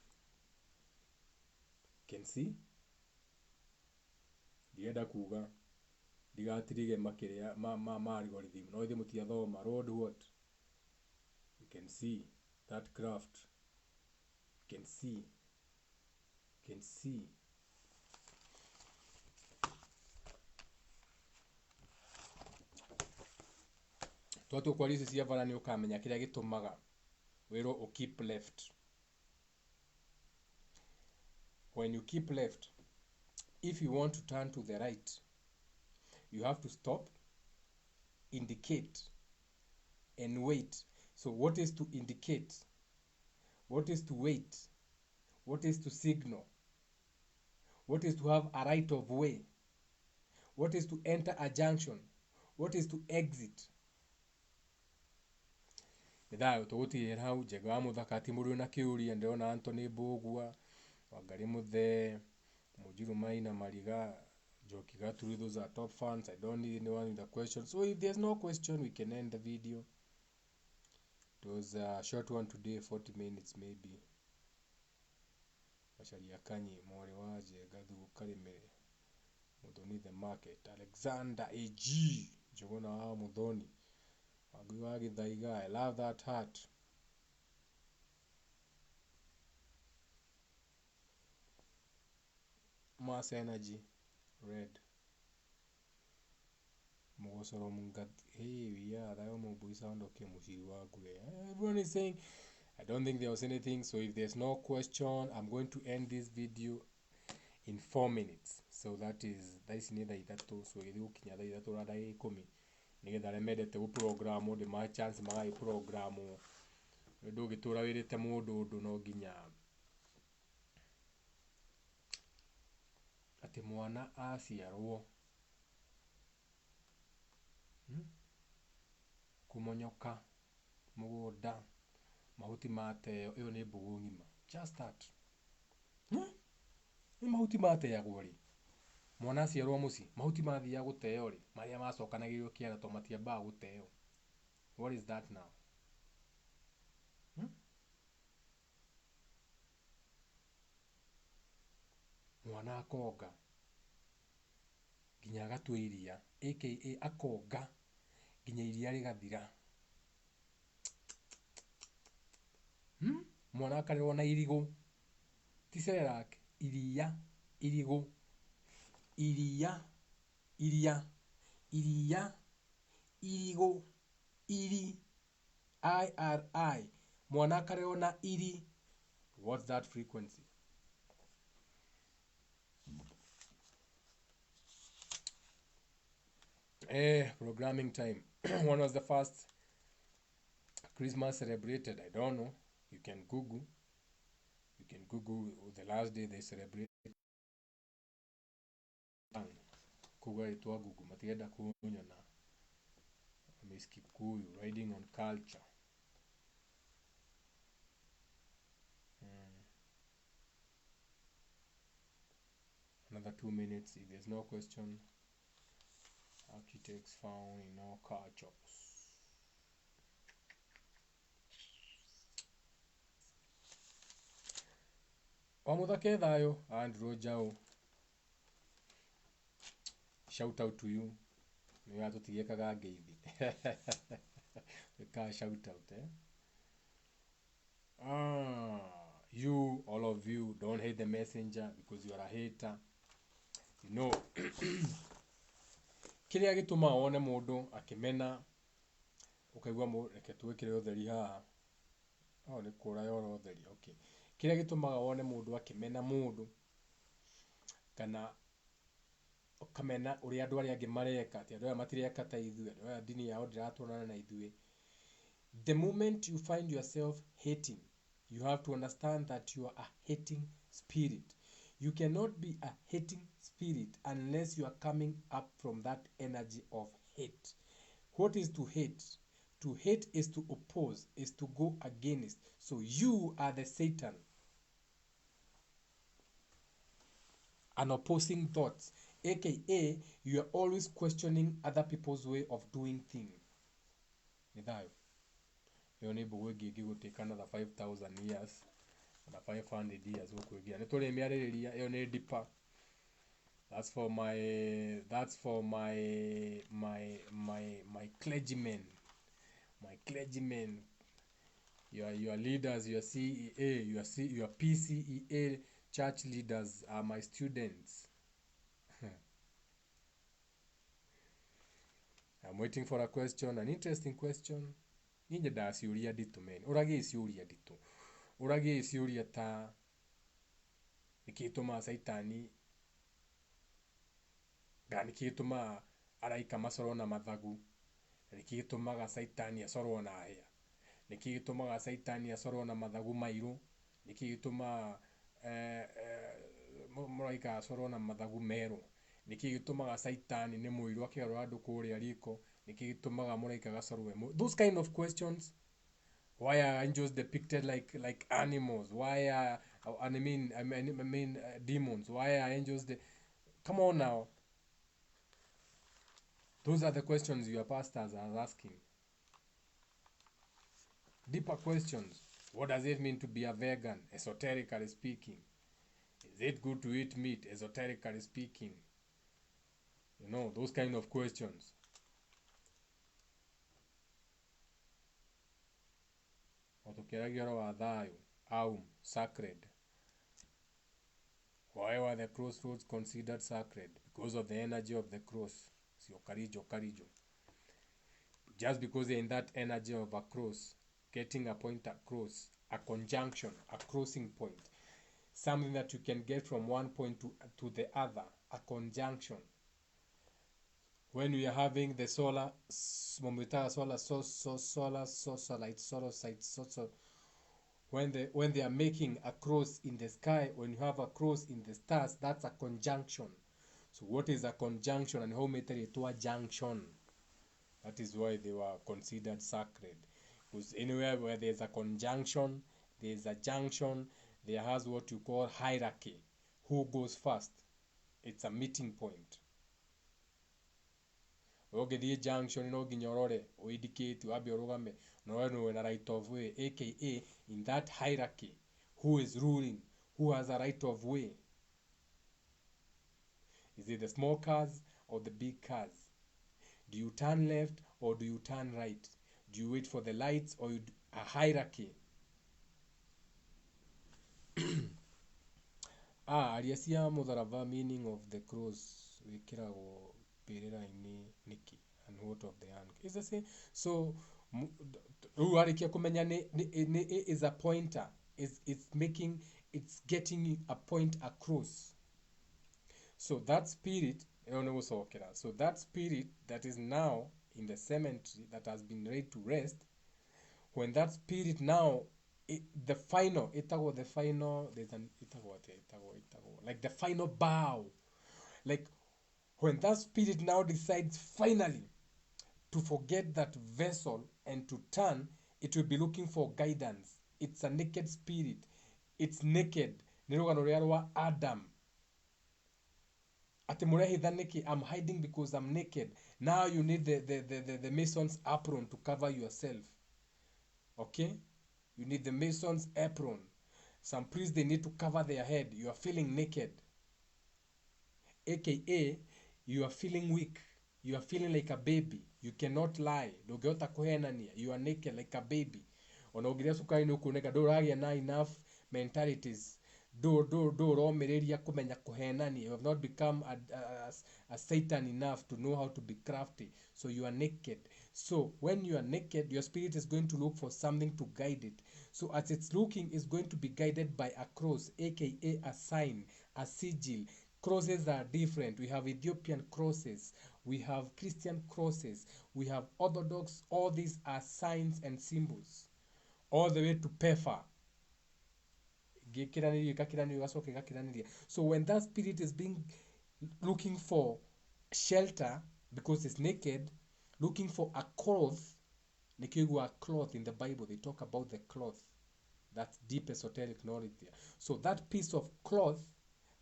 Speaker 1: can see ndienda kuga ndigatirige makiria ma algorithm no ithe mutiathoma road what you can see that craft you can see twatu kwa risi cia bara ni ukamenya kiria gitumaga wiro u keep left. When you keep left, if you want to turn to the right, you have to stop, indicate, and wait. So what is to indicate? What is to wait? What is to signal? What is to have a right of way? What is to enter a junction? What is to exit? Nithayo tugutire hau njega wa muthakati muri na kiuria ndirona Anthony Bogua Wangari Muthe Mujiru Maina Mariga Joki Gaturi. Those are top fans. I don't need anyone with a question, so if there's no question we can end the video. It was a short one today, 40 minutes maybe. Masharia Kanyi Mwari Waje Gathu Karimere Muthoni the market Alexander AG Jogona wa Muthoni Wagui wa Githaiga. I love that hat. Mass Energy Red Mogosoro Mungat. Hey, yeah, that one sound okay. Everyone is saying I don't think there was anything, so if there's no question, I'm going to end this video in 4 minutes. So that is neither itatu, so idu kinya itatu rada 10 nigetha remedete gu program de ma chance magai program ndu gitura wirite mundu undu no ginya ati mwana aciarwo kumonyoka mugunda mahuti mateo iyo ni mbugu ngima. Just that ni mahuti mateagwo ri mwana aciarwo muci mahuti mathia guteo ri maria macokanagirio kiara to matiamba guteo. What is that now? Mwana akonga nginya agatue iria aka akonga nginya iria rigathira. Mwana akarerwo na irigu ti Cerelac, iria irigu iria irigu iri mwana akarerwo na iri. What's that frequency? Programming time. When was the first Christmas celebrated? I don't know. You can Google the last day they celebrate. Kuga itwa Google matienda kunyona. Miss Kikuyu riding on culture. Another 2 minutes. If there's no question, architects found in all cultures. Wamuthake thayo Andrew Jau shout out to you. Nĩ watũtigĩkaga ngeithi. Wĩka shout out, eh? You, all of you, don't hate the messenger because you are a hater. You know, kĩrĩa gĩtũmaga wone mũndũ akĩmena ũkaigua reke twĩkĩre ũtheri haha. Nĩ kũra yora ũtheri. Okay. Kĩrĩa gĩtũmaga wone mũndũ akĩmena mũndũ kana ũkamena ũrĩa andũ arĩa angĩ mareka, atĩ andũ aya matireka ta ithuĩ, andũ aya ndini yao ndiratwarana na ithuĩ. The moment you find yourself hating, you have to understand that you are a hating spirit. You cannot be a hating spirit unless you are coming up from that energy of hate. What is to hate? To hate is to oppose, is to go against. So you are the Satan. An opposing thoughts, aka you are always questioning other people's way of doing things. Nithayo. Yo ni buwe gigi guteka another 5,000 years na 500 years gukwigia. Nitore miaririria yo ni deeper. That's for my clergymen. My clergymen. Your leaders, your CEA, your PCEA church leaders are my students. I'm waiting for a question, an interesting question. Ninja da siuria ditu men. Uragi siuria ditu. Uragi siuria ta nikituma saitani nikituma araika masoro na mathagu. Nikitumaga saitani asoro na aya. Nikitumaga saitani asoro na mathagu mairu. Nikituma muraika asoro na mathagu meru. Nikitumaga saitani ni muiru akirora andu kuria riko. Nikitumaga muraika gasorwe. Those kind of questions. Why are angels depicted like animals? Why are demons? Why are angels come on now. Those are the questions your pastors are asking. Deeper questions. What does it mean to be a vegan, esoterically speaking? Is it good to eat meat, esoterically speaking? You know, those kind of questions. Sacred. Why were the crossroads considered sacred? Because of the energy of the cross. Karijo. Just because they're in that energy of a cross, getting a point across, a conjunction, a crossing point, something that you can get from one point to the other, a conjunction. When we are having the solar when they are making a cross in the sky, when you have a cross in the stars, that's a conjunction. So what is a conjunction and how meter it to a junction? That is why they were considered sacred. Because anywhere where there's a conjunction, there's a junction, there has what you call hierarchy. Who goes first? It's a meeting point. Ogedi junction no ginyorore o indicate wabe orogame no na right of way, aka in that hierarchy who is ruling, who has a right of way. Is it the small cars or the big cars? Do you turn left or do you turn right? Do you wait for the lights or a hierarchy? Aliasia mutharaba meaning of the cross wikirago perera ini niki and what of the hand is the same. So uarikia kumenya is a pointer, it's getting a point across. So that spirit, so that spirit that is now in the cemetery that has been laid to rest, when that spirit now, the final bow, like when that spirit now decides finally to forget that vessel and to turn, it will be looking for guidance. It's a naked spirit. It's naked. Adam. I'm hiding because I'm naked. Now you need the mason's apron to cover yourself. Okay? You need the mason's apron. Some priests, they need to cover their head. You are feeling naked. AKA, You are feeling weak. You are feeling like a baby. You cannot lie. Ndũngĩhota kũhenania. You are naked like a baby. Ona ũngĩrĩa cukari nĩ ũkuoneka ndũragĩa na enough mentalities. Ndũromĩrĩria kũmenya kũhenania. You have not become a Satan enough to know how to be crafty. So you are naked. So when you are naked, your spirit is going to look for something to guide it. So as it's looking, it's going to be guided by a cross, aka a sign, a sigil. Crosses are different. We have Ethiopian crosses, we have Christian crosses, we have Orthodox. All these are signs and symbols, all the way to Pefa. So when that spirit is being looking for shelter because it's naked, looking for a cloth, a cloth in the Bible, they talk about the cloth. That's deep esoteric knowledge there. So that piece of cloth,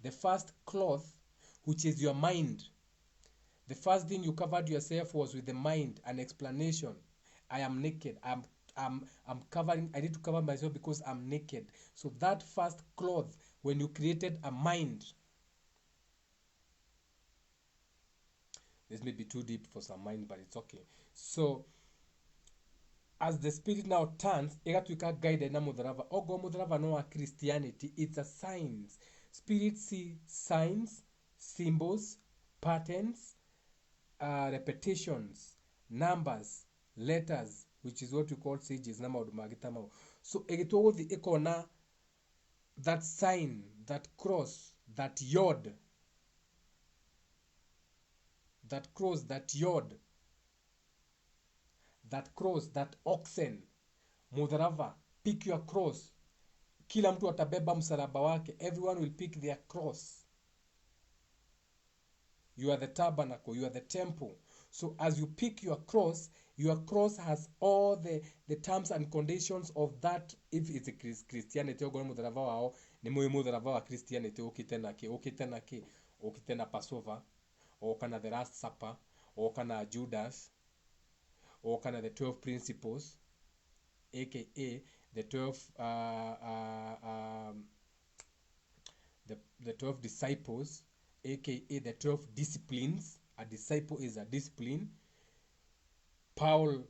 Speaker 1: the first cloth, which is your mind. The first thing you covered yourself was with the mind, an explanation. I am naked. I'm covering. I need to cover myself because I'm naked. So that first cloth, when you created a mind, this may be too deep for some mind, but it's okay. So as the spirit now turns, igatuika guided na mutharaba. Ogo mutharaba no Christianity, it's a signs. Spirit see signs, symbols, patterns, repetitions, numbers, letters, which is what we call sages. So egitogothi ikona that sign, that cross, that yod, that cross, that yod, that cross, that oxen. Mudharava, pick your cross. Kila mtu atabeba msalaba wake. Everyone will pick their cross. You are the tabernacle, you are the temple. So as you pick your cross has all the terms and conditions of that. If it's a Christianity, ogona mudharava wao ni mudharava wa Christianity. Okitena Passover, okana the Last Supper, okana Judas, okana the 12 principles, aka the 12 the 12 disciples, aka the 12 disciplines. A disciple is a discipline. Paul,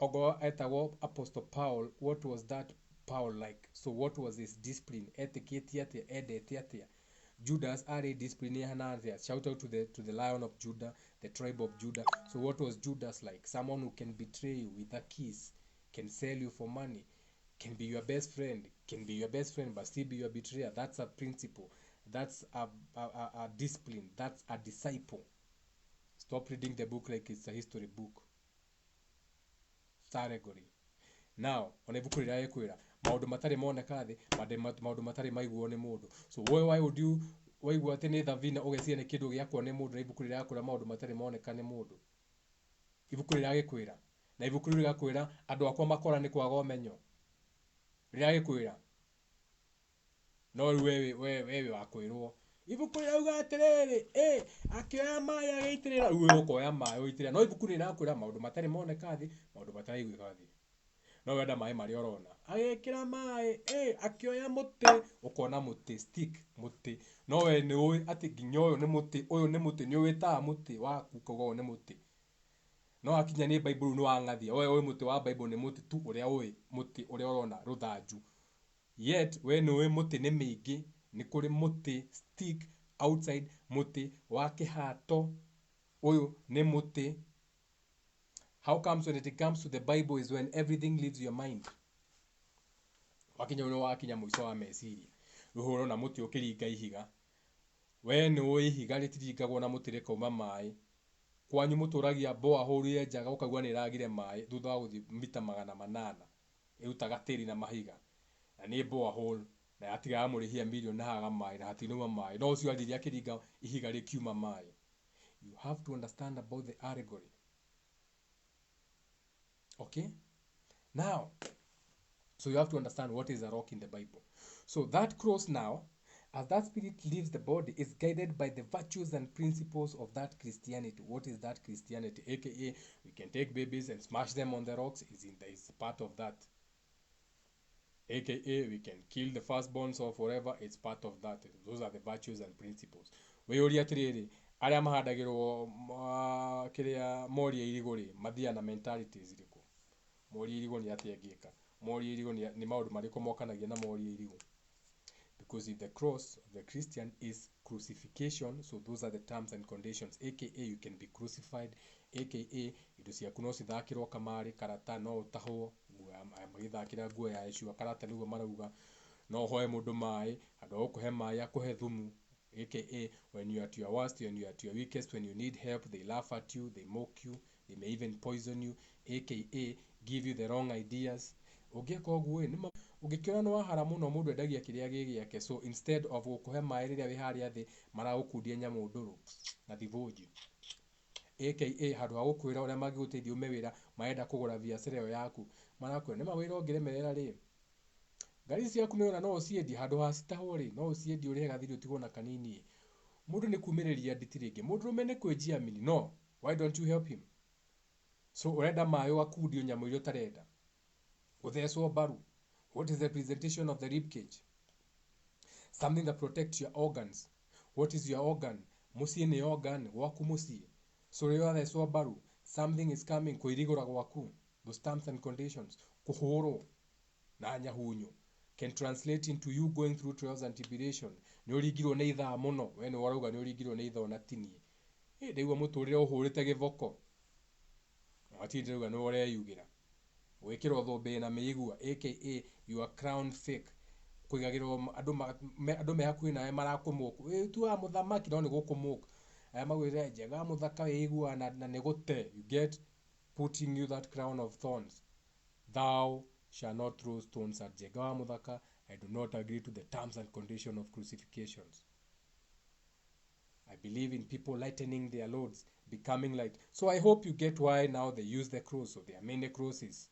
Speaker 1: ogo etawo Apostle Paul, what was that Paul like? So what was his discipline? Etiquette. Judas are a discipline. Shout out to the Lion of Judah, the tribe of Judah. So what was Judas like? Someone who can betray you with a kiss, can sell you for money, can be your best friend, but still be your betrayer. That's a principle. That's a discipline. That's a disciple. Stop reading the book like it's a history book. Allegory. Now, on ibuku rirakwira maundu matari moneka thi, maundu matari maiguo ni mundu. So why would you waigua ati ni thavina ugecia ni kindu giakwo ni mundu na ibuku rirakwira maundu matari moneka ni mundu? Ibuku rirakwira na ibuku rirakwira andu akwa makora ni kwaga umenyo. Rirakwira no wewe wakwirwo ibuku rauga atiriri akioya mai agaitirira uwe ukoya mai uitirira. No ibuku rirakwira maundu matari moneka thi, maundu matari igwika thi. No wenda mai mari orona agekira mai akioya muti ukona muti stick muti. No we ni uwi ati nginya uyu ni muti ni uwita muti waku kogo ni muti. No akinya ni Bible ni wangathia we muti wa Bible ni muti tu uria uwi muti uria orona ruthanju. Yet we ni uwi muti ni mingi, ni kuri muti stick outside, muti wa kihato, uyu ni muti. How comes when it comes to the Bible is when everything leaves your mind. Wakinya mwiso wa meciria. Ruhuro na muti ukiringa ihiga. We ni uwi ihiga ritiringagwo na muti rikauma mai. Kwanyu muturagia boa hurire njaga ukagua ni ragire mai thutha wa guthi mita 800 irutaga tiri na mahiga. Na ni boa hole na yatigaga murihia million na haga mai na hatinuma mai. No ucio athiria kiringa ihiga rikiuma mai. You have to understand about the allegory. Okay? Now, so you have to understand what is a rock in the Bible. So that cross now, as that spirit leaves the body, is guided by the virtues and principles of that Christianity. What is that Christianity? AKA, we can take babies and smash them on the rocks. It's part of that. AKA, we can kill the firstborns or forever. It's part of that. Those are the virtues and principles. We already aria mahandagirwo kiria moria irigo ri mathia na mentalities iriku moria irigo ni atia ngika moria irigo ni maundu mariko mokanagia na moria irigo because if the cross of the Christian is crucifixion, so those are the terms and conditions, aka you can be crucified, aka indo ciaku no cithakirwo kamari karata no utahwo magithakira nguo ya Yeshua karata niguo marauga no hoe mundu mai andu akuhe mai akuhe thumu, aka when you are at your worst, when you are at your weakest, when you need help, they laugh at you, they mock you, they may even poison you, aka give you the wrong ideas. Ungeka uguo ni ungikiona no wahara muno mundu endagia kiria gigiake, so instead of gukuhe mai riria wi haria thi maragukundia nyamu nduru na thivunji, aka handu ha gukwira uria mangiguteithia ume wira marenda kugura biacara iyo yaku marakwira ni mawira ungiremerera ri ngari ciaku ni ona no uciendie handu ha citahwo ri no uciendie uri gathiri utigwo na kanini. Mundu ni kumiriria nditi ringi mundurume ni kwenjia mini no, why don't you help him? So urenda mai ugakundio nyamu iria utarenda uthecwo baru. What is the representation of the rib cage? Something that protects your organs. What is your organ? Mucie ni organ gwaku mucie. So riwa thecwo baru, something is coming kuirigura gwaku. Those terms and conditions, kuhuro na nyahunyu can translate into you going through trials and tribulation. Ni urigirwo ni ithaa muno, we ni warauga ni urigirwo ni ithaa na tinie. Ndeigua muturire uhurite githoko. Atindiraga no ureyugira. Wekirwo thombe na meigua, aka your crown fake. Kuigagirwo andu me hakuhi nawe marakumuku. Tu wa muthamaki no ni gukumuku. Aya magwire njega muthaka weigua na ni gute. You get putting you that crown of thorns. Thou shall not throw stones at njega wa muthaka. I do not agree to the terms and conditions of crucifixions. I believe in people lightening their loads, becoming light. So I hope you get why now they use the cross. So there are many crosses.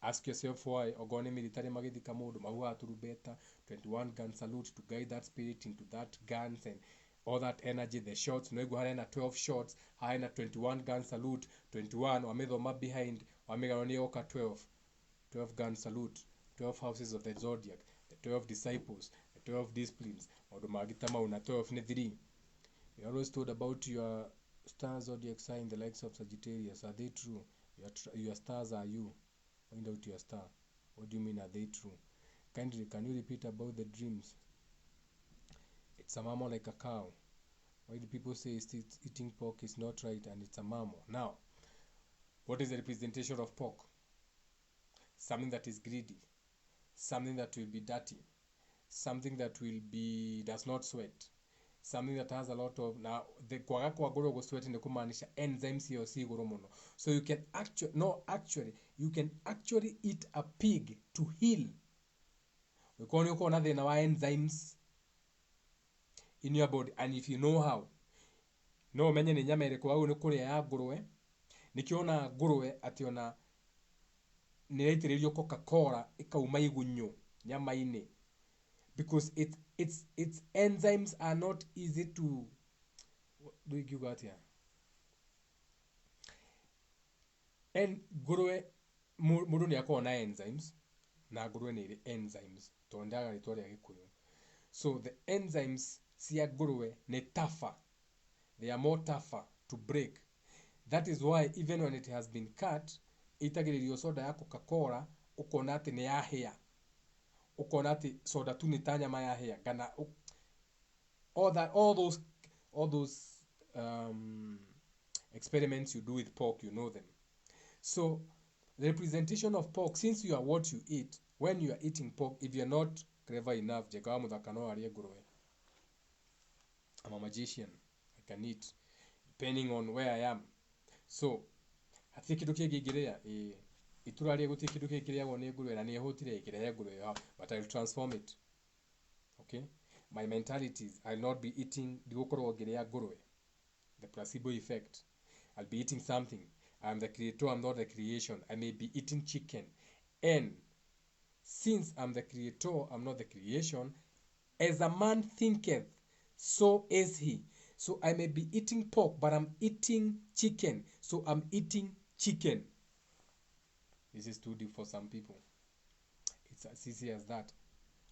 Speaker 1: Ask yourself why ogone military magithika mundu mahuga turubeta 21 gun salute to guide that spirit into that guns and all that energy, the shots no iguhare na 12 shots high na 21 gun salute 21 wamethoma behind wamegania oka 12 gun salute 12 houses of the zodiac, the 12 disciples, the 12 disciplines maundu magitama una 12 ni 3. You always told about your star zodiac sign, the likes of Sagittarius. Are they true? Your stars are you. Find out your star. What do you mean, are they true? Kindly, can you repeat about the dreams? It's a mammal like a cow. Why do people say eating pork is not right and it's a mammal? Now, what is the representation of pork? Something that is greedy. Something that will be dirty. Something that will be does not sweat. Something that has a lot of now the kwaga kwa goro go sweat ni kumaanisha enzymes hiyo si goro muno. So you can you can actually eat a pig to heal. Ukoni uko na thina wa enzymes in your body, and if you know how, no menye ni nyama ire kwa ni kuria ya ngurwe nikiona ngurwe ationa ni reitiririo Coca-Cola ikauma igunyo nyama ine, because its enzymes are not easy to do you got here. And ngurwe mundu ni akona na enzymes na ngurwe ni enzymes tondaga ritoria gikuyu. So the enzymes cia ngurwe ni tougher, they are more tougher to break. That is why even when it has been cut, itagiririo soda ya Coca-Cola ukona ati ni ya hair, ukona ati soda tu ni tanya ma ya hair kana all those experiments you do with pork, you know them. So the representation of pork, since you are what you eat, when you are eating pork, if you are not clever enough, jekawa muthakano arie ngurwe. I'm a magician, I can eat depending on where I am. So ati kindu kingigiria iturarie guti kindu kingiriagwo ni ngurwe na ni ehutire ikirehe ngurwe, but I'll transform it. Okay, my mentality is I'll not be eating digukorwo ngiria ngurwe, the placebo effect. I'll be eating something. I'm the creator, I'm not the creation. I may be eating chicken, and since I'm the creator, I'm not the creation, as a man thinketh, so is he. So I may be eating pork, but I'm eating chicken, so I'm eating chicken. This is too deep for some people. It's as easy as that.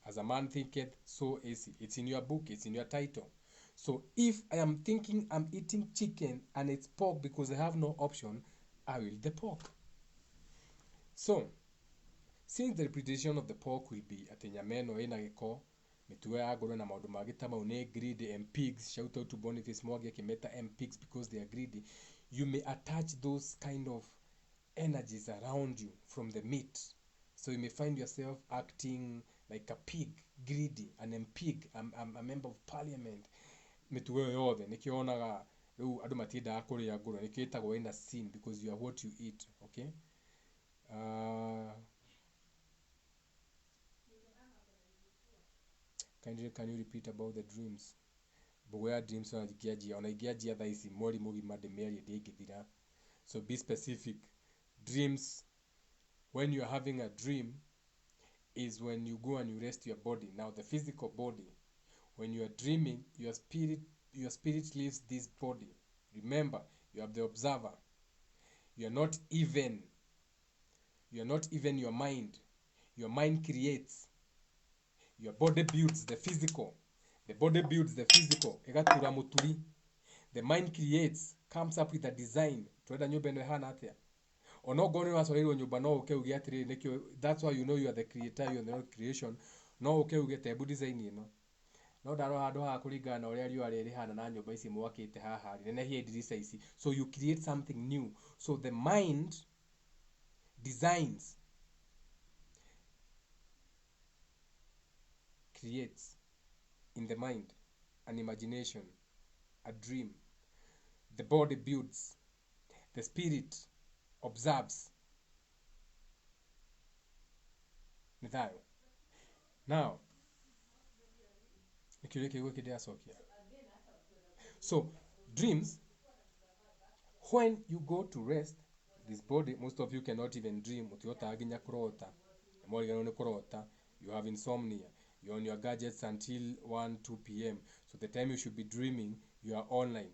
Speaker 1: As a man thinketh, so is he. It's in your book, it's in your title. So if I am thinking I'm eating chicken and it's pork because I have no option, I will eat the pork. So since the reputation of the pork will be at nyama ĩno ĩna gĩko, mĩtugo ya ngũrwe na maũndũ mangĩ ta mau nĩ greedy and pigs, shout out to Boniface Mwangi akĩmeta and pigs because they are greedy, you may attach those kind of energies around you from the meat. So you may find yourself acting like a pig, greedy, and pig, a member of parliament. Mĩtugo ĩyo yothe nĩkĩo onaga rĩu andũ matiendaga kũrĩa ngũrwe, nĩkĩo ĩtagwo ĩna sin because you are what you eat, okay? Can you repeat about the dreams? Mbogo ya dreams ona ingĩanjia thaa ici mweri mũgima ndĩmĩarie ndĩngĩthira. So be specific. Dreams, when you are having a dream, is when you go and you rest your body. Now the physical body, when you are dreaming, your spirit leaves this body. Remember, you are the observer. You are not even your mind. Your mind creates. Your body builds the physical. The body builds the physical. Igatura muturi. The mind creates, comes up with a design. Twenda nyumba ĩno ĩhana atĩa. Onogone wacoreirwo nyumba no uke uge atiri nikio. That's why you know you are the creator, you are the creation. No uke uge tebu design ĩno. No ndaro handu ha kuringana na uria riũa rĩhana na nyumba ici mwakite haha nenehie dirisa ici. So you create something new. So the mind designs, creates in the mind an imagination, a dream. The body builds, the spirit observes. Now, so dreams, when you go to rest, this body, most of you cannot even dream. You have insomnia. You're on your gadgets until 1-2 p.m. So the time you should be dreaming, you are online.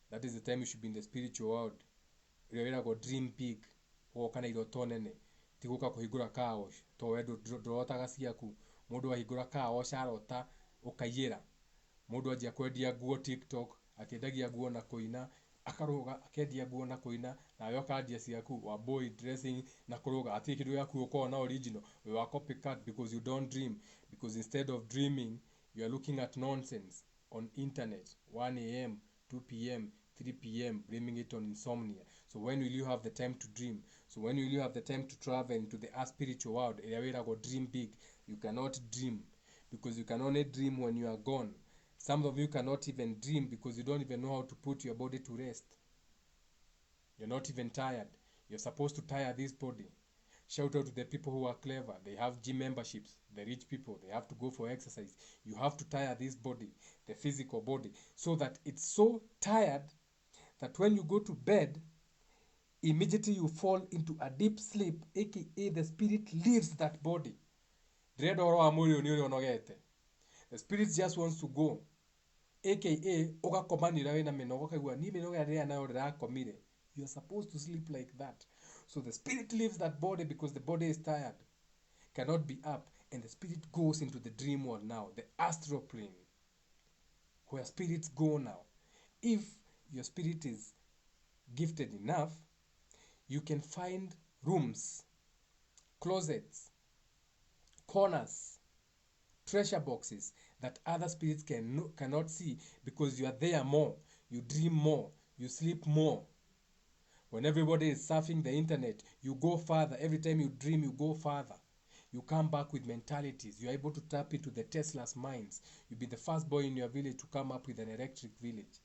Speaker 1: That is the time you should be in the spiritual world. You go dream big. Kana iroto nene. Tiguka kuhigura kao. To wedo dorota ciaku. Mundu ahigura kao sharota ukayira. Mundu ajia kwendia nguo TikTok, akiendagia nguo na kuina, akaruga akendia nguo na kuina, na yo kandia ciaku wa boy dressing na kuruga ati kindu yaku uko na original. We are copycat because you don't dream. Because instead of dreaming, you are looking at nonsense on internet, 1 a.m., 2 p.m., 3 p.m., blaming it on insomnia. So when will you have the time to dream? So when will you have the time to travel into the spiritual world? Go dream big. You cannot dream because you can only dream when you are gone. Some of you cannot even dream because you don't even know how to put your body to rest. You're not even tired. You're supposed to tire this body. Shout out to the people who are clever. They have gym memberships. The rich people, they have to go for exercise. You have to tire this body, the physical body, so that it's so tired that when you go to bed, immediately you fall into a deep sleep, aka the spirit leaves that body. The spirit just wants to go, aka ugakomanira wena minogo kagua ni minogo ya nayo rirakomire. You are supposed to sleep like that. So the spirit leaves that body because the body is tired, cannot be up, and the spirit goes into the dream world now, the astral plane, where spirits go now. If your spirit is gifted enough, you can find rooms, closets, corners, treasure boxes that other spirits cannot see because you are there more, you dream more, you sleep more. When everybody is surfing the internet, you go further. Every time you dream, you go further. You come back with mentalities. You are able to tap into the Tesla's minds. You'll be the first boy in your village to come up with an electric village.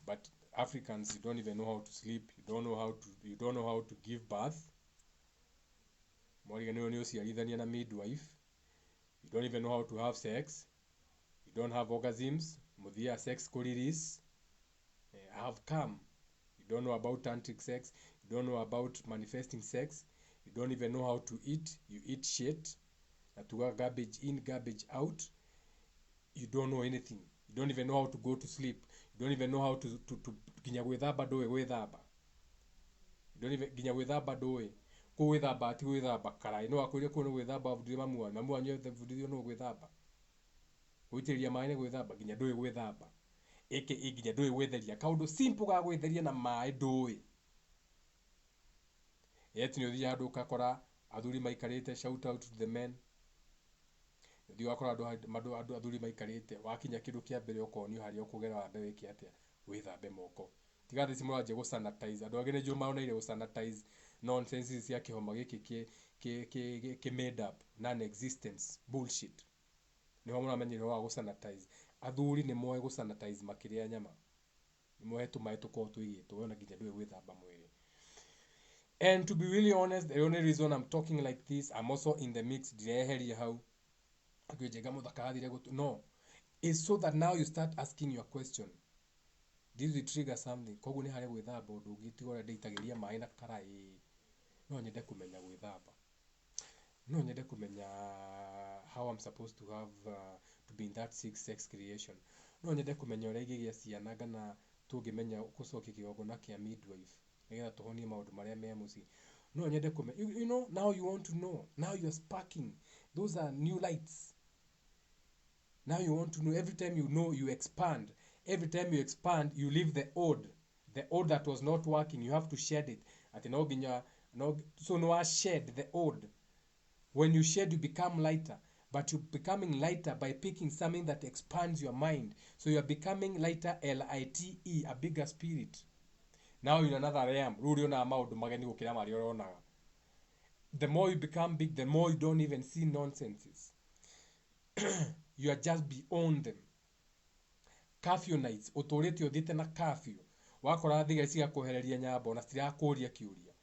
Speaker 1: But Africans, you don't even know how to sleep. You don't know how to give birth. Midwife. You don't even know how to have sex. You don't have orgasms. Mudia sex coliris. Have come. You don't know about tantric sex. You don't know about manifesting sex. You don't even know how to eat. You eat shit. Garbage in, garbage out. You don't know anything. You don't even know how to go to sleep. You don't even know how to ginya gwithamba doe gwithamba. You don't even ginya gwithamba doe. Ko gwithamba ati gwithamba karai no akwire ko no gwithamba vudire mamu anyo the vudire no gwithamba. Gwitiria maine gwithamba ginya doe gwithamba. aka nginya ndũĩ gwĩtheria kaũndũ simple ga gwĩtheria na maĩ ndũĩ yet nĩ ũthiĩ handũ ũgakora athuri maikarĩte shout out to the men ndio wakora andũ athuri maikarĩte wakinya kĩndũ kĩa mbere ũkonio harĩa ũkũgera wambe wĩke atĩa wĩthambe moko tiga thĩ cimũranjia gũsanitize andũ angĩ nĩ njũĩ maoneire gũsanitize nonsense cia kĩhoma gĩkĩ kĩ made up non-existence bullshit nĩho mũramenyerwo wa gũsanitize athuri nĩ moe gũsanitize makĩrĩa nyama nĩ moe tũmaĩ tũkorwo tũigĩtwo wona nginya ndũĩ gwĩthamba mwĩrĩ. And to be really honest, the only reason I'm talking like this, I'm also in the mix ndireheria hau akĩnjenga mũthakathire no is so that now you start asking your question. This will trigger something. Koguo nĩ harĩ gwĩthamba ũndũ ũngĩ tiga ũrĩa ndĩitagĩria maĩ na karai. No nyende kũmenya gwĩthamba. No nyende kũmenya how I'm supposed to have to be in that sex creation. No nyende kũmenya ũrĩa ingĩgĩa ciana kana tũngĩmenya gũcokia kĩgongona kĩa midwife. Nĩgetha tũhonie maũndũ marĩa me mũciĩ. No nyende kũmenya you know now you want to know. Now you're sparking. Those are new lights. Now you want to know. Every time you know, you expand. Every time you expand, you leave the old that was not working. You have to shed it. So no, shed the old. When you shed, you become lighter. But you're becoming lighter by picking something that expands your mind. So you're becoming lighter, L-I-T-E, a bigger spirit. Now in another realm. The more you become big, the more you don't even see nonsenses. You are just beyond them. Curfew nights, ũtũrĩte ũthiĩte na curfew. Wakora thigari cigakũhereria nyambo na citirakũria kĩũria.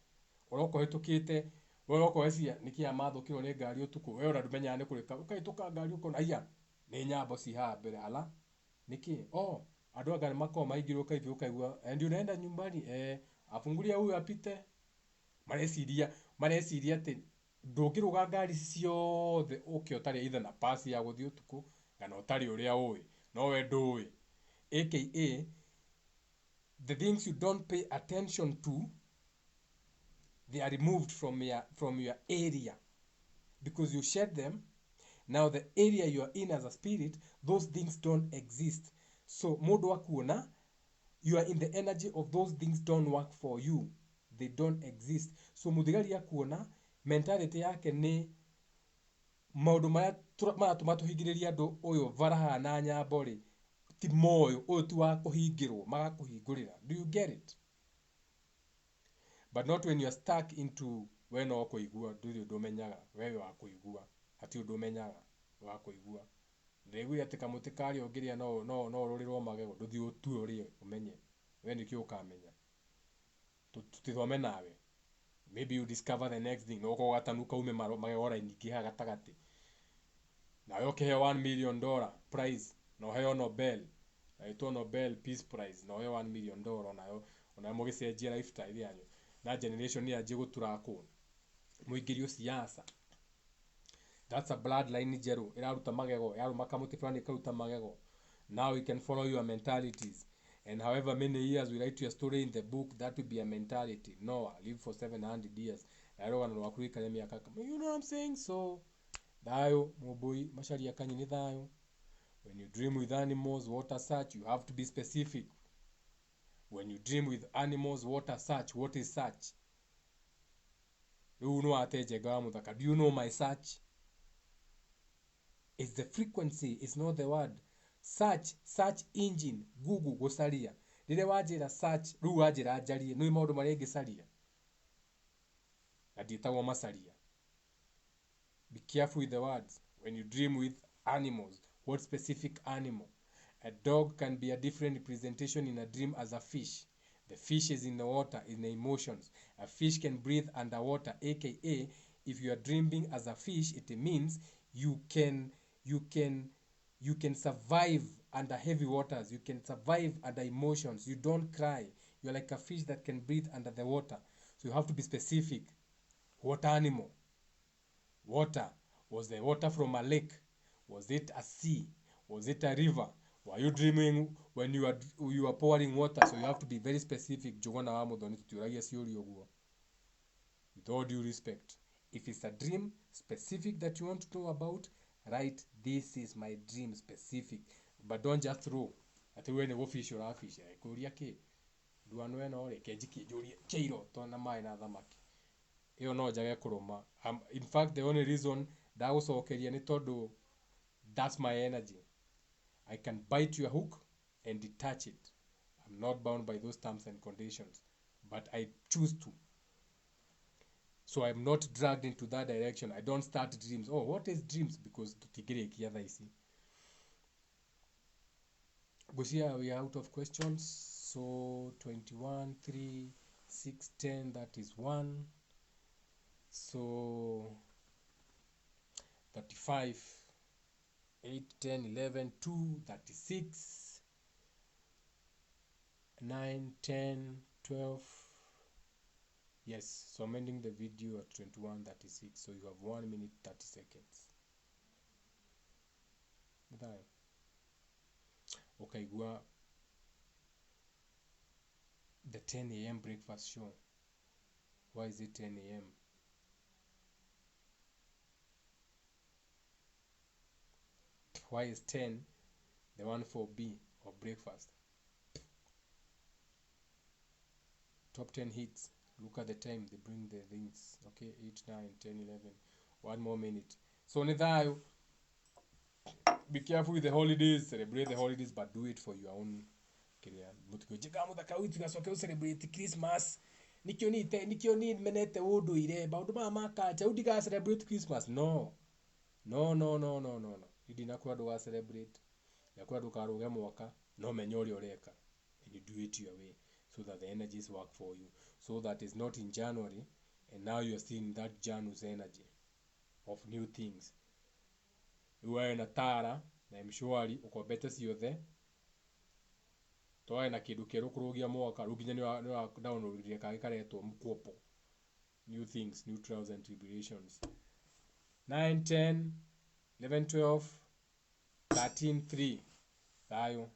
Speaker 1: Ũrokorwo hĩtũkĩte, ũrokorwo cia nĩkĩa mathũkĩrwo nĩ ngari ũtukũ. Wewe ũramenyaga nĩ kũrĩka. Ũkahĩtũka ngari ũkona aya nĩ nyambo ci haha mbere ala. Nĩkĩ? Andũ anga nĩ makoo maingĩrwo kaivĩ ũkaigua and unaenda nyumbani afungulia huyu apite. Mareciria atĩ ndũngĩrũga ngari ciothe ũke ũtarĩ either na pass ya gũthiĩ ũtukũ kana ũtarĩ ũrĩa ũĩ no we ndũĩ aka the things you don't pay attention to they are removed from your area because you shed them. Now the area you are in as a spirit, those things don't exist. So mũndũ akuona you are in the energy of those things don't work for you, they don't exist. So mũthigari akuona mentality yake nĩ maũndũ maratũma tũhingĩrĩria andũ ũyũ varaha na nyambo rĩ ti moyo ũyũ ti wa kũhingĩrwo magakũhingũrĩra. Do you get it? But not when you are stuck into we no kũigua ndũmenyaga wewe wa kũigua hati ũndũ ũmenyaga wa kũigua ndĩgwĩra atĩ kamũtĩ karĩa ũngĩrĩa no ũrũrĩrwo magego ndũthiĩ ũtue ũrĩe ũmenye we nĩkĩo ũkamenya tũtithome nawe. Maybe you discover the next thing no gatanuka ume magego rainingĩ ha gatagatĩ nawe ũkĩheo $1 million prize no heo Nobel aitwo Nobel Peace Prize no heo $1 million ona mũgĩcenjia lifestyle yanyu na generation yanjie gũturakwo mũingĩrio siasa. That's a bloodline njerũ ĩraruta magego yaruma kamũtĩ fulani ĩkaruta magego. Now we can follow your mentalities and however many years we write your story in the book, that will be a mentality. Noah lived for 700 years narogana rwa kurikania miaka you know what I'm saying. So thayo mubui macharia kanyi ni thayo. When you dream with animals what as such, you have to be specific. When you dream with animals what as such, what is such? You know atejenga muthaka. Do you know my search? It's the frequency, it's not the word. Search engine Google gosaria rire wajira search ru wajira ajarie no maundu maria ngicaria aditagwo macaria. Be careful with the words. When you dream with animals, what specific animal? A dog can be a different representation in a dream as a fish. The fish is in the water, in the emotions. A fish can breathe underwater, aka if you are dreaming as a fish, it means you can survive under heavy waters. You can survive under emotions. You don't cry. You're like a fish that can breathe under the water. So you have to be specific. What animal? Water. Was the water from a lake? Was it a sea? Was it a river? Were you dreaming when you are pouring water? So you have to be very specific. With all due respect. If it's a dream specific that you want to know about, write, this is my dream specific. But don't just throw. ati we ni official official kuria ki duano eno reke njikijuri keiro to na mai na thamaki iyo no njage kuruma. In fact the only reason ndagucokeria ni tondu that's my energy. I can bite your hook and detach it. I'm not bound by those terms and conditions, but I choose to. So I'm not dragged into that direction. I don't start dreams. Oh, what is dreams? Because tutigire kiatha ici. Busia, we are out of questions. So 21, 3, 6, 10, that is 1. So 35, 8, 10, 11, 2, 36, 9, 10, 12. Yes, so I'm ending the video at 21, 36. So you have 1 minute, 30 seconds. Okay, go the 10 a.m. breakfast show. Why is it 10 a.m.? Why is 10 the one for B or breakfast? Top 10 hits. Look at the time they bring the things. Okay, 8, 9, 10, 11. 1 more minute. So Nithayo, be careful with the holidays. Celebrate the holidays, but do it for your own career. Mutikijiga muthaka witu gacoke celebrate Christmas. Nikio ni menete unduire maundu mama kacha udiga celebrate Christmas. No. Idinakura do celebrate. Yakura do karuge mwaka. No menyori oreka. And you do it your way so that the energies work for you. So that it's not in January and now you're still in that January's energy of new things. Uwe na tara na mshwari uko better ciothe toa na kindu keru kurugia mwaka ruginya ni download ria kage karetwo mkopo new things, new trials and tribulations. 9, 10, 11, 12, 13, 3. Thayo.